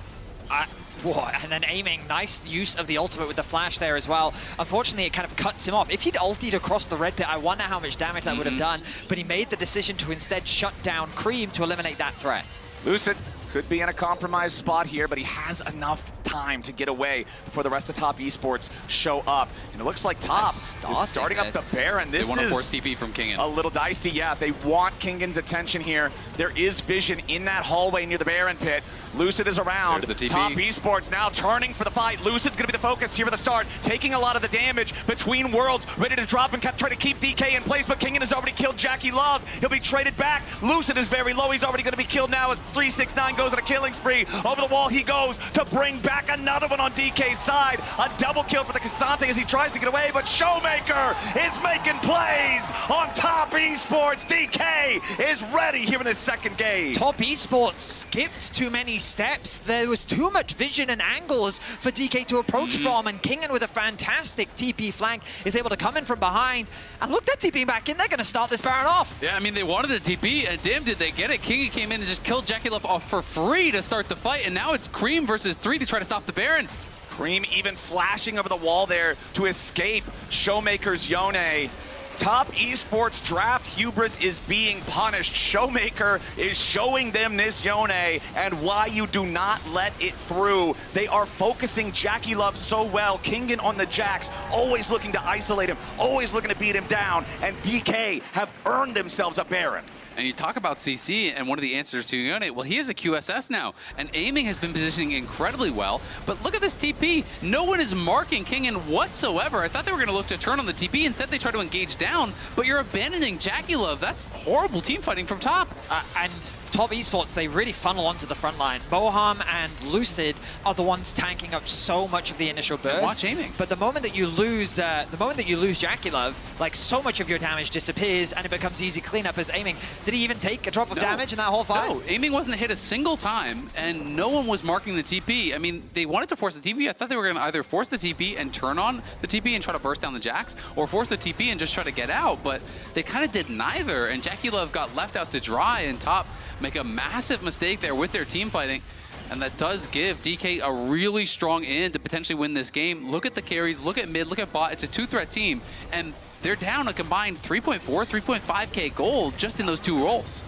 And then Aiming, nice use of the ultimate with the flash there as well. Unfortunately, it kind of cuts him off. If he'd ultied across the red pit, I wonder how much damage that would have done, but he made the decision to instead shut down Creme to eliminate that threat. Lucid could be in a compromised spot here, but he has enough time to get away before the rest of Top Esports show up. And it looks like Top is starting up the Baron. This they want is to force TP from Kingen. A little dicey, yeah. They want Kingen's attention here. There is vision in that hallway near the Baron pit. Lucid is around. There's the TP. Top Esports now turning for the fight. Lucid's going to be the focus here at the start, taking a lot of the damage between worlds, ready to drop and try to keep DK in place, but Kingen has already killed JackeyLove. He'll be traded back. Lucid is very low. He's already going to be killed now as 369 goes on a killing spree. Over the wall he goes to bring back another one on DK's side. A double kill for the Cassante as he tries to get away, but ShowMaker is making plays on Top Esports. DK is ready here in this second game. Top Esports skipped too many steps. There was too much vision and angles for DK to approach from, and Kingen with a fantastic TP flank is able to come in from behind. And look, they're TPing back in. They're going to start this Baron off. Yeah, I mean, they wanted the TP, and damn, did they get it. Kingen came in and just killed JackeyLove off for free to start the fight, and now it's Creme versus 3 to try to stop the Baron. Creme even flashing over the wall there to escape ShowMaker's Yone. Top Esports draft hubris is being punished. ShowMaker is showing them this Yone and why you do not let it through. They are focusing JackeyLove so well. Kingen on the Jacks, always looking to isolate him, always looking to beat him down. And DK have earned themselves a Baron. And you talk about CC and one of the answers to Yone. Well, he is a QSS now, and Aimling has been positioning incredibly well. But look at this TP. No one is marking Kingen whatsoever. I thought they were going to look to turn on the TP. Instead, they try to engage down, but you're abandoning JackeyLove. That's horrible team fighting from top. And Top Esports, they really funnel onto the front line. Moham and Lucid are the ones tanking up so much of the initial burst. And watch Aiming. But the moment that you lose, JackeyLove, like so much of your damage disappears, and it becomes easy cleanup as Aiming. Did he even take a drop of damage in that whole fight? No, Aiming wasn't hit a single time, and no one was marking the TP. I mean, they wanted to force the TP. I thought they were going to either force the TP and turn on the TP and try to burst down the Jacks, or force the TP and just try to get out, but they kind of did neither, and JackeyLove got left out to dry, and Top make a massive mistake there with their team fighting. And that does give DK a really strong in to potentially win this game. Look at the carries, look at mid, look at bot. It's a two-threat team, and they're down a combined 3.4, 3.5K gold just in those two roles.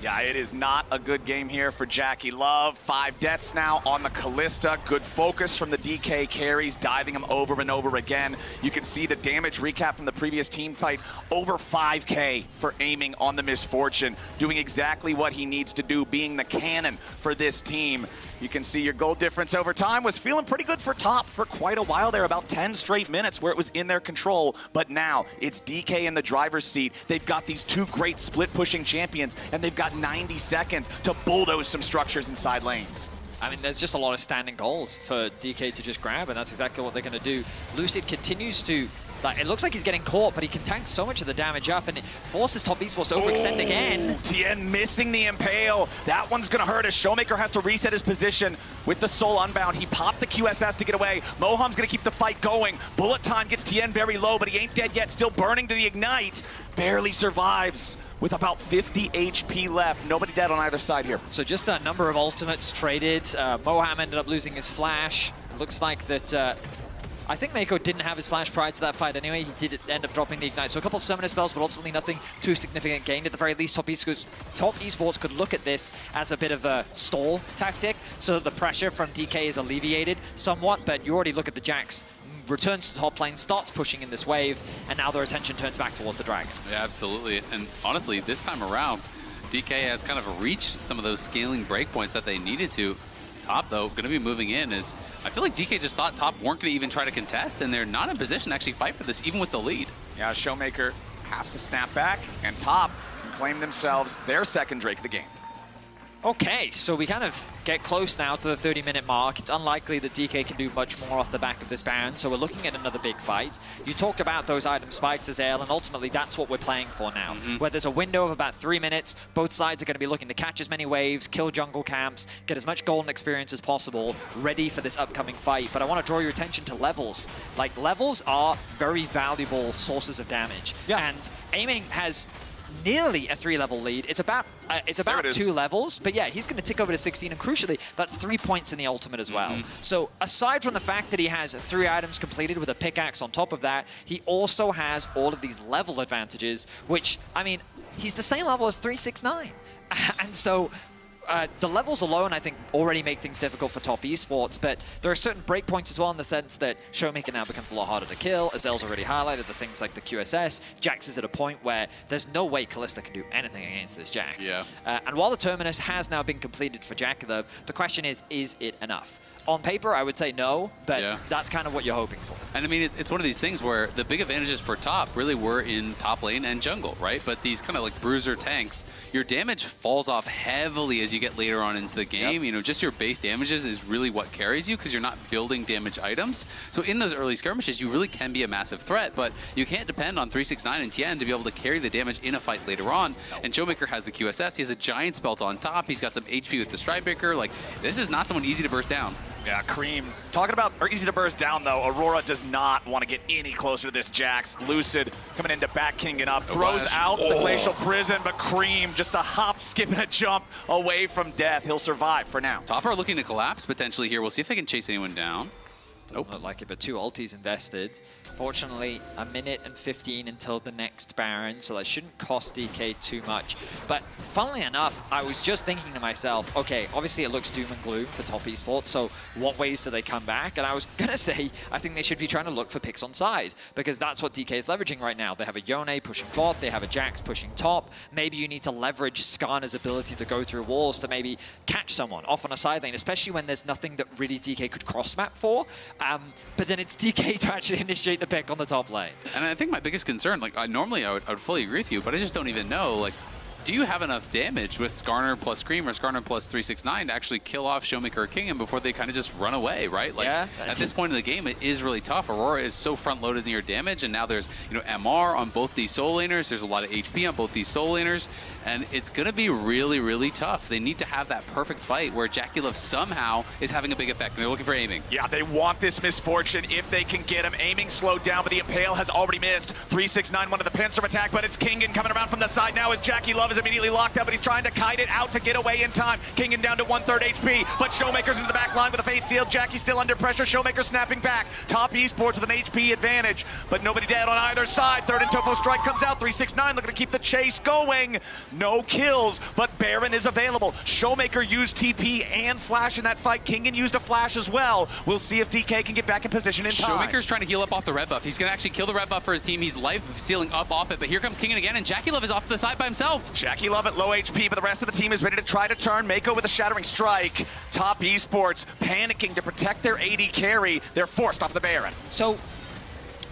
Yeah, it is not a good game here for JackeyLove. 5 deaths now on the Kalista. Good focus from the DK carries, diving them over and over again. You can see the damage recap from the previous team fight. Over 5K for Aiming on the Misfortune, doing exactly what he needs to do, being the cannon for this team. You can see your goal difference over time was feeling pretty good for Top for quite a while there, about 10 straight minutes where it was in their control. But now it's DK in the driver's seat. They've got these two great split-pushing champions, and they've got 90 seconds to bulldoze some structures inside lanes. I mean, there's just a lot of standing goals for DK to just grab, and that's exactly what they're going to do. Lucid continues to, like, it looks like he's getting caught, but he can tank so much of the damage up, and it forces Top Esports to overextend again. Tian missing the Impale. That one's going to hurt as ShowMaker has to reset his position with the Soul Unbound. He popped the QSS to get away. Moham's going to keep the fight going. Bullet time gets Tian very low, but he ain't dead yet. Still burning to the Ignite. Barely survives with about 50 HP left. Nobody dead on either side here. So just a number of ultimates traded. Moham ended up losing his flash. Looks like that... I think Meiko didn't have his flash prior to that fight anyway. He did end up dropping the Ignite. So a couple of summoner spells, but ultimately nothing too significant gained. At the very least, Top Esports could look at this as a bit of a stall tactic, so that the pressure from DK is alleviated somewhat. But you already look at the Jacks. Returns to top lane, starts pushing in this wave, and now their attention turns back towards the Dragon. Yeah, absolutely. And honestly, this time around, DK has kind of reached some of those scaling breakpoints that they needed to. Top, though, going to be moving in is, I feel like DK just thought Top weren't going to even try to contest, and they're not in position to actually fight for this, even with the lead. Yeah, ShowMaker has to snap back, and Top can claim themselves their second Drake of the game. Okay, so we kind of get close now to the 30-minute mark. It's unlikely that DK can do much more off the back of this Baron, so we're looking at another big fight. You talked about those item spikes, Azael, and ultimately that's what we're playing for now. Where there's a window of about 3 minutes, both sides are going to be looking to catch as many waves, kill jungle camps, get as much golden experience as possible, ready for this upcoming fight. But I want to draw your attention to levels. Like, levels are very valuable sources of damage. Yeah. And Aiming has nearly a 3-level lead. It's about 2 levels, but yeah, he's going to tick over to 16, and crucially, that's 3 points in the ultimate as well. So aside from the fact that he has 3 items completed with a pickaxe on top of that, he also has all of these level advantages, which, I mean, he's the same level as 369. And so the levels alone, I think, already make things difficult for Top Esports, but there are certain breakpoints as well in the sense that ShowMaker now becomes a lot harder to kill. Azel's already highlighted the things like the QSS. Jax is at a point where there's no way Kalista can do anything against this Jax. Yeah. And while the Terminus has now been completed for JackeyLove, the question is it enough? On paper, I would say no, but that's kind of what you're hoping for. And I mean, it's one of these things where the big advantages for Top really were in top lane and jungle, right? But these kind of like bruiser tanks, your damage falls off heavily as you get later on into the game. You know, just your base damages is really what carries you because you're not building damage items. So in those early skirmishes, you really can be a massive threat, but you can't depend on 369 and Tian to be able to carry the damage in a fight later on. And ShowMaker has the QSS. He has a giant spelt on top. He's got some HP with the Strikebreaker. Like, this is not someone easy to burst down. Yeah, Creme. Talking about easy to burst down, though, Aurora does not want to get any closer to this Jax. Lucid coming in to back Kingen up, throws out the Glacial Prison, but Creme just a hop, skip, and a jump away from death. He'll survive for now. Top are looking to collapse potentially here. We'll see if they can chase anyone down. Doesn't look like it, but 2 ultis invested. Fortunately, 1 minute and 15 until the next Baron, so that shouldn't cost DK too much. But funnily enough, I was just thinking to myself, okay, obviously it looks doom and gloom for top esports, so what ways do they come back? And I was going to say, I think they should be trying to look for picks on side, because that's what DK is leveraging right now. They have a Yone pushing bot, they have a Jax pushing top. Maybe you need to leverage Skarner's ability to go through walls to maybe catch someone off on a side lane, especially when there's nothing that really DK could cross-map for. But then it's DK to actually initiate the pick on the top lane. And I think my biggest concern, like normally I would fully agree with you, but I just don't even know, like, do you have enough damage with Skarner plus Creme or Skarner plus 369 to actually kill off ShowMaker or Kingen before they kind of just run away, right? Like, yeah, at this point in the game, it is really tough. Aurora is so front-loaded in your damage, and now there's, you know, MR on both these soul laners. There's a lot of HP on both these soul laners, and it's going to be really, really tough. They need to have that perfect fight where JackeyLove somehow is having a big effect, and they're looking for aiming. Yeah, they want this misfortune if they can get him. Aiming slowed down, but the Impale has already missed. 369, one of the pincer attack, but it's Kingen coming around from the side now as JackeyLove is immediately locked up, but he's trying to kite it out to get away in time. Kingen down to 1/3 HP, but ShowMaker's into the back line with a fade seal. Jackie's still under pressure. ShowMaker snapping back. Top Esports with an HP advantage, but nobody dead on either side. Third and Tofo strike comes out. 369 looking to keep the chase going. No kills, but Baron is available. ShowMaker used TP and Flash in that fight. Kingen used a Flash as well. We'll see if DK can get back in position in time. ShowMaker's trying to heal up off the red buff. He's going to actually kill the red buff for his team. He's life sealing up off it, but here comes Kingen again, and JackeyLove is off to the side by himself. JackeyLove at low HP, but the rest of the team is ready to try to turn. Meiko with a shattering strike. Top Esports panicking to protect their AD carry. They're forced off the Baron. So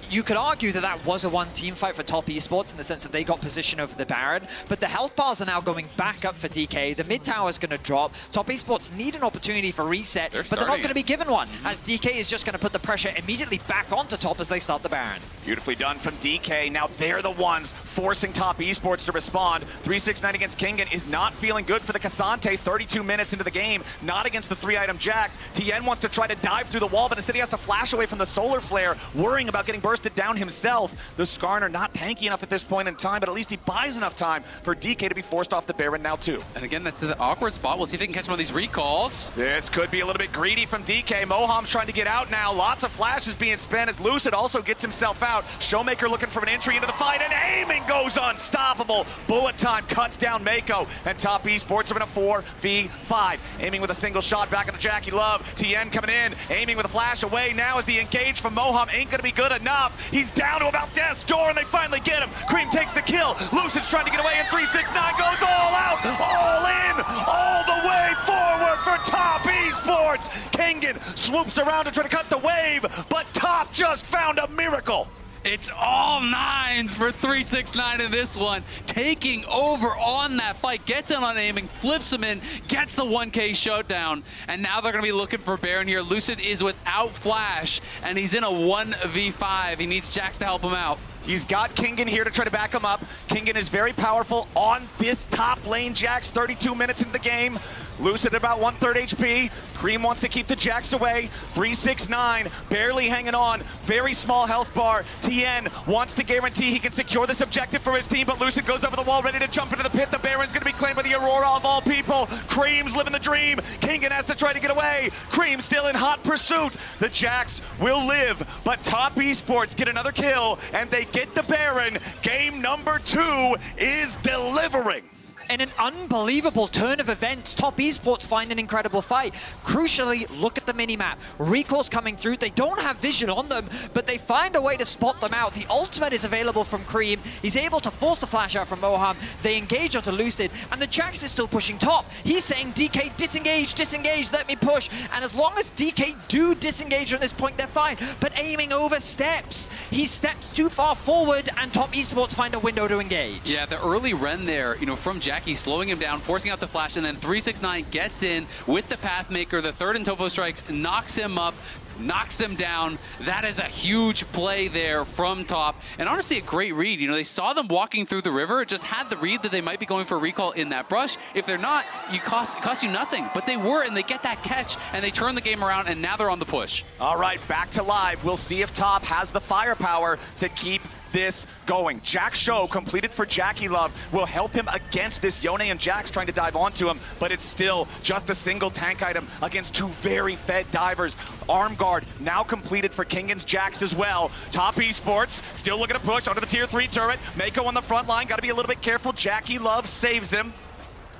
you could argue that that was a one-team fight for top esports in the sense that they got position over the Baron, but the health bars are now going back up for DK. The mid tower is going to drop. Top esports need an opportunity for reset, but they're not going to be given one, as DK is just going to put the pressure immediately back onto top as they start the Baron. Beautifully done from DK. Now they're the ones forcing top esports to respond. 369 against Kingen is not feeling good for the Cassante. 32 minutes into the game, not against the 3-item Jax. Tian wants to try to dive through the wall, but instead he has to flash away from the solar flare, worrying about getting bursted down himself. The Skarner not tanky enough at this point in time, but at least he buys enough time for DK to be forced off the Baron now too. And again, that's the awkward spot. We'll see if they can catch one of these recalls. This could be a little bit greedy from DK. Moham's trying to get out now. Lots of flashes being spent as Lucid also gets himself out. ShowMaker looking for an entry into the fight, and Aiming goes unstoppable. Bullet time cuts down Meiko, and top esports are in a 4v5. Aiming with a single shot back into JackeyLove. Tian coming in, aiming with a flash away now as the engage from Moham ain't gonna be good enough. He's down to about death's door, and they finally get him. Creme takes the kill. Lucid's trying to get away, and 369 goes all out, all in, all the way forward for top esports. Kingen swoops around to try to cut the wave, but top just found a miracle. It's all nines for 369 in this one. Taking over on that fight, gets in on Aiming, flips him in, gets the 1K showdown, and now they're going to be looking for Baron here. Lucid is without Flash, and he's in a 1v5. He needs Jax to help him out. He's got Kingen here to try to back him up. Kingen is very powerful on this top lane. Jax 32 minutes into the game. Lucid at about 1/3 HP. Creme wants to keep the Jax away. 369 barely hanging on. Very small health bar. Tian wants to guarantee he can secure this objective for his team, but Lucid goes over the wall ready to jump into the pit. The Baron's going to be claimed by the Aurora of all people. Creme's living the dream. Kingen has to try to get away. Creme still in hot pursuit. The Jax will live, but top esports get another kill, and they get the Baron. Game number 2 is delivering. In an unbelievable turn of events, top esports find an incredible fight. Crucially, look at the minimap. Recalls coming through. They don't have vision on them, but they find a way to spot them out. The ultimate is available from Creme. He's able to force the flash out from Moham. They engage onto Lucid, and the Jax is still pushing top. He's saying, DK, disengage, disengage, let me push. And as long as DK do disengage at this point, they're fine. But Aiming oversteps. He steps too far forward, and top esports find a window to engage. Yeah, the early Ren there, you know, from Jackie slowing him down, forcing out the flash, and then 369 gets in with the Pathmaker. The third and Tofo strikes, knocks him up, knocks him down. That is a huge play there from top. And honestly, a great read. You know, they saw them walking through the river, just had the read that they might be going for a recall in that brush. If they're not, it costs you nothing. But they were, and they get that catch, and they turn the game around, and now they're on the push. All right, back to live. We'll see if top has the firepower to keep this going. Jack Show completed for JackeyLove will help him against this Yone and Jax trying to dive onto him, but it's still just a single tank item against two very fed divers. Arm guard now completed for Kingen's Jax as well. Top Esports still looking to push onto the tier 3 turret. Meiko on the front line, got to be a little bit careful. JackeyLove saves him.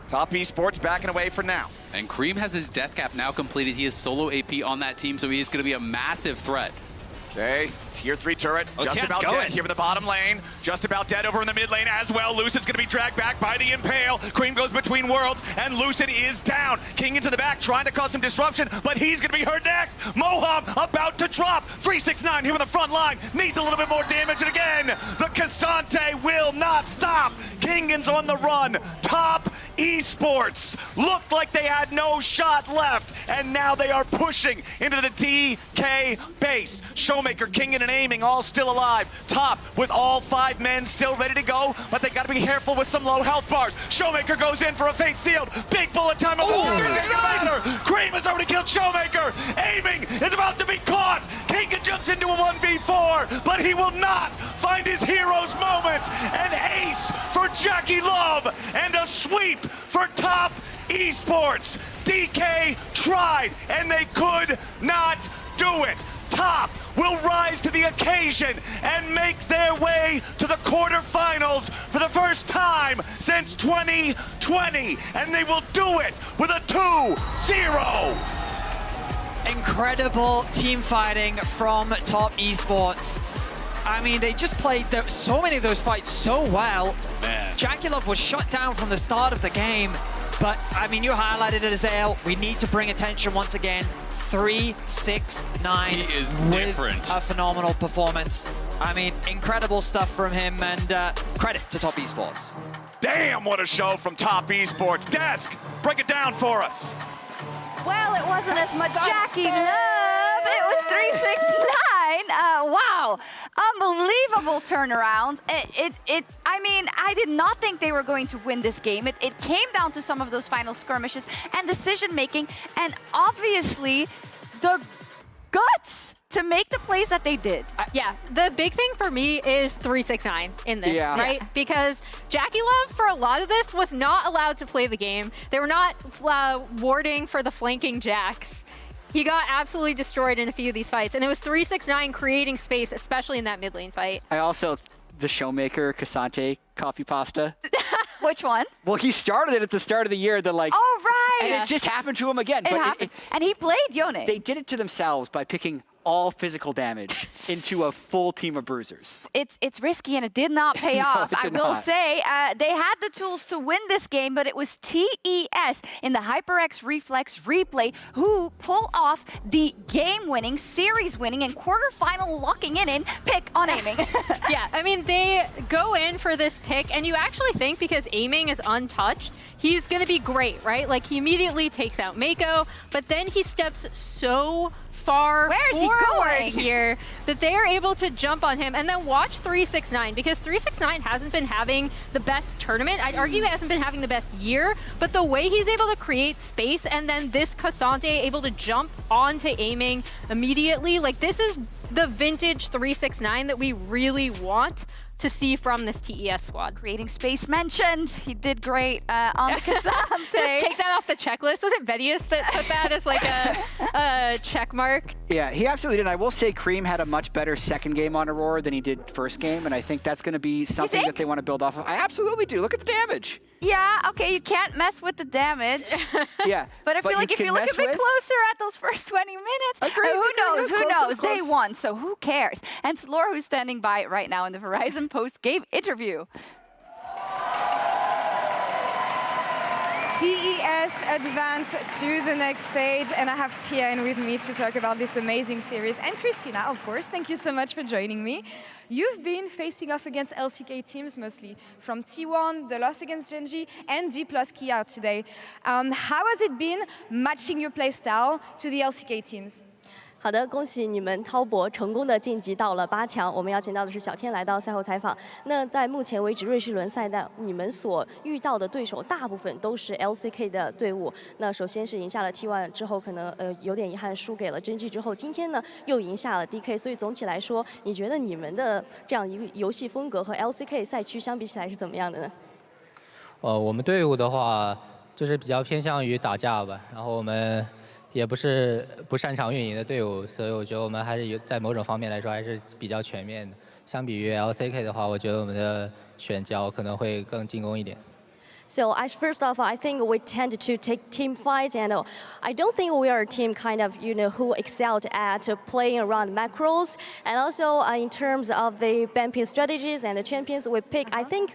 Top Esports backing away for now. And Creme has his death cap now completed. He is solo AP on that team, so he is going to be a massive threat. Okay, tier 3 turret, just Tian's about going. dead here in the bottom lane. Just about dead over in the mid lane as well. Lucid's gonna be dragged back by the Impale. Creme goes between worlds, and Lucid is down. King into the back, trying to cause some disruption, but he's gonna be hurt next. Moham about to drop. 369 here on the front line. Needs a little bit more damage, and again, the Cassante will not stop. Kingen's on the run. Top Esports looked like they had no shot left, and now they are pushing into the DK base. ShowMaker, Kingen, and Aimling all still alive. Top with all 5 men still ready to go, but they gotta be careful with some low health bars. ShowMaker goes in for a fate sealed. Big bullet time of the 369. Creme has already killed ShowMaker. Aiming is about to be caught. Kingen jumps into a 1v4, but he will not find his hero's moment. An ace for JackeyLove and a sweep for Top Esports. DK tried, and they could not do it. Top will rise to the occasion and make their way to the quarterfinals for the first time since 2020, and they will do it with a 2-0. Incredible team fighting from Top Esports. I mean, they just played so many of those fights so well. Man. JackeyLove was shut down from the start of the game, but I mean, you highlighted it, Azale. We need to bring attention once again. 369 He is with different. a phenomenal performance. I mean, incredible stuff from him, and credit to Top Esports. Damn, what a show from Top Esports. Desk, break it down for us. Well, it wasn't as much JackeyLove. It was 369. Wow, unbelievable turnaround. I mean, I did not think they were going to win this game. It came down to some of those final skirmishes and decision making, and obviously the guts to make the plays that they did. Yeah, the big thing for me is 369 in this, right? Yeah. Because JackeyLove, for a lot of this, was not allowed to play the game. They were not warding for the flanking Jax. He got absolutely destroyed in a few of these fights, and it was 369 creating space, especially in that mid lane fight. I also, the ShowMaker Cassante copy pasta. Which one? Well, he started it at the start of the year. They're like, Oh, right. and it just happened to him again. It happened. And he played Yone. They did it to themselves by picking all physical damage into a full team of bruisers. It's risky, and it did not pay off. it I did will not. say they had the tools to win this game, but it was TES in the HyperX Reflex replay who pull off the game-winning, series-winning, and quarterfinal locking-in pick on Aiming. Yeah, I mean, they go in for this pick, and you actually think because Aiming is untouched, he's going to be great, right? Like, he immediately takes out Meiko, but then he steps so far Where's he forward going? here that they are able to jump on him. And then watch 369, because 369 hasn't been having the best tournament. I'd argue he hasn't been having the best year, but the way he's able to create space, and then this Cassante able to jump onto Aiming immediately, like, this is the vintage 369 that we really want to see from this TES squad. Creating space mentioned. He did great on the Cassante. Just take that off the checklist. Was it Vedius that put that as like a check mark? Yeah, he absolutely did. I will say Creme had a much better second game on Aurora than he did first game, and I think that's going to be something that they want to build off of. I absolutely do. Look at the damage. Yeah, okay, you can't mess with the damage. Yeah. But I feel like if you look a bit closer at those first 20 minutes, Agreed, who knows? agreed. Who Close, knows? close. They won, so who cares? And it's Laura who's standing by right now in the Verizon post-game interview. TES advance to the next stage, and I have Tian with me to talk about this amazing series, and Christina, of course. Thank you so much for joining me. You've been facing off against LCK teams mostly, from T1, the loss against Genji, and Dplus KIA today. How has it been matching your playstyle to the LCK teams? 好的，恭喜你们滔博成功的晋级到了8强。我们邀请到的是小天来到赛后采访。那在目前为止瑞士轮赛的你们所遇到的对手大部分都是 LCK 的队伍。那首先是赢下了 T1 之后，可能有点遗憾输给了真 G 之后，今天呢又赢下了 DK。所以总体来说，你觉得你们的这样一个游戏风格和 LCK 赛区相比起来是怎么样的呢？我们队伍的话就是比较偏向于打架吧，然后我们也不是不擅长运营的队伍，所以我觉得我们还是有在某种方面来说还是比较全面的。相比于 LCK 的话，我觉得我们的选角可能会更进攻一点。So first off, I think we tend to take team fights, and I don't think we are a team kind of who excelled at playing around macros, and also in terms of the bumping strategies and the champions we pick, I think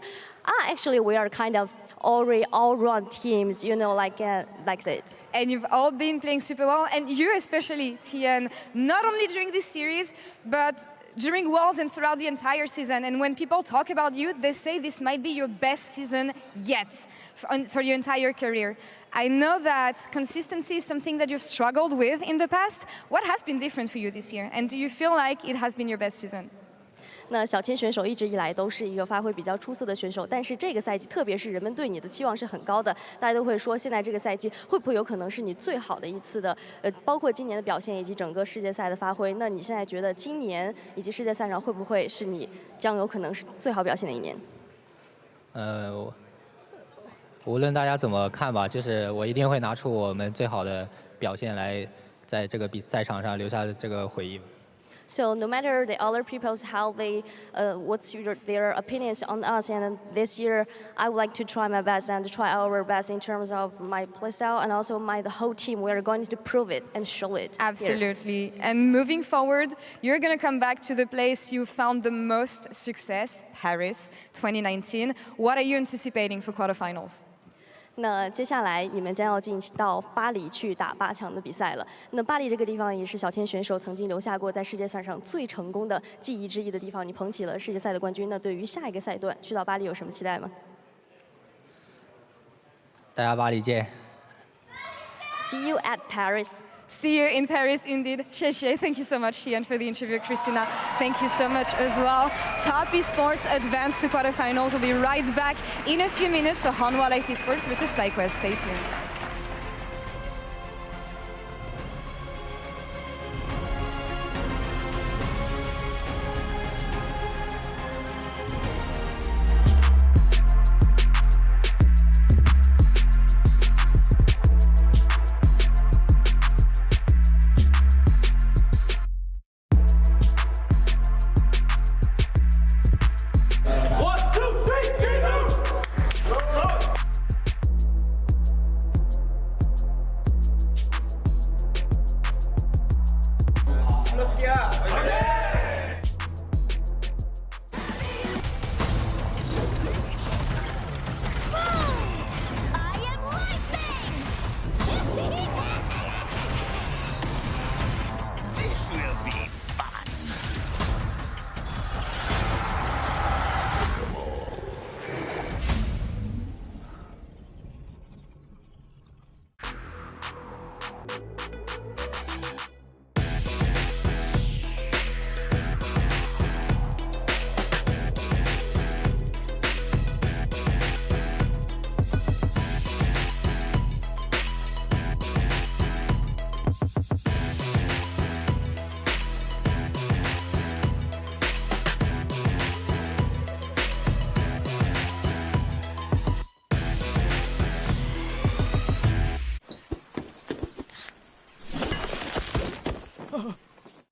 actually we are kind of all-round teams, like that. And you've all been playing super well, and you especially, Tian, not only during this series, but during Worlds and throughout the entire season. And when people talk about you, they say this might be your best season yet for your entire career. I know that consistency is something that you've struggled with in the past. What has been different for you this year? And do you feel like it has been your best season? 那小天选手一直以来都是一个发挥比较出色的选手，但是这个赛季，特别是人们对你的期望是很高的，大家都会说，现在这个赛季会不会有可能是你最好的一次的，包括今年的表现以及整个世界赛的发挥？那你现在觉得今年以及世界赛上会不会是你将有可能是最好表现的一年？无论大家怎么看吧，就是我一定会拿出我们最好的表现来，在这个赛场上留下这个回忆。So no matter the other people's how they, what's their opinions on us, and this year I would like to try my best and try our best in terms of my playstyle and also the whole team. We are going to prove it and show it. Absolutely. And moving forward, you're going to come back to the place you found the most success, Paris 2019. What are you anticipating for quarterfinals? 那接下来你们将要进到巴黎去打8强的比赛了。那巴黎这个地方也是小天选手曾经留下过在世界赛上最成功的记忆之一的地方。你捧起了世界赛的冠军，那对于下一个赛段去到巴黎有什么期待吗？大家巴黎见。See you at Paris. See you in Paris, indeed. Sheshe, thank you so much, Tian, for the interview. Christina, thank you so much as well. Top Esports advanced to quarterfinals. We'll be right back in a few minutes for Hanwha Life Esports versus FlyQuest. Stay tuned.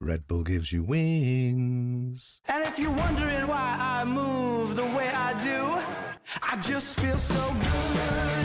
Red Bull gives you wings. And if you're wondering why I move the way I do, I just feel so good.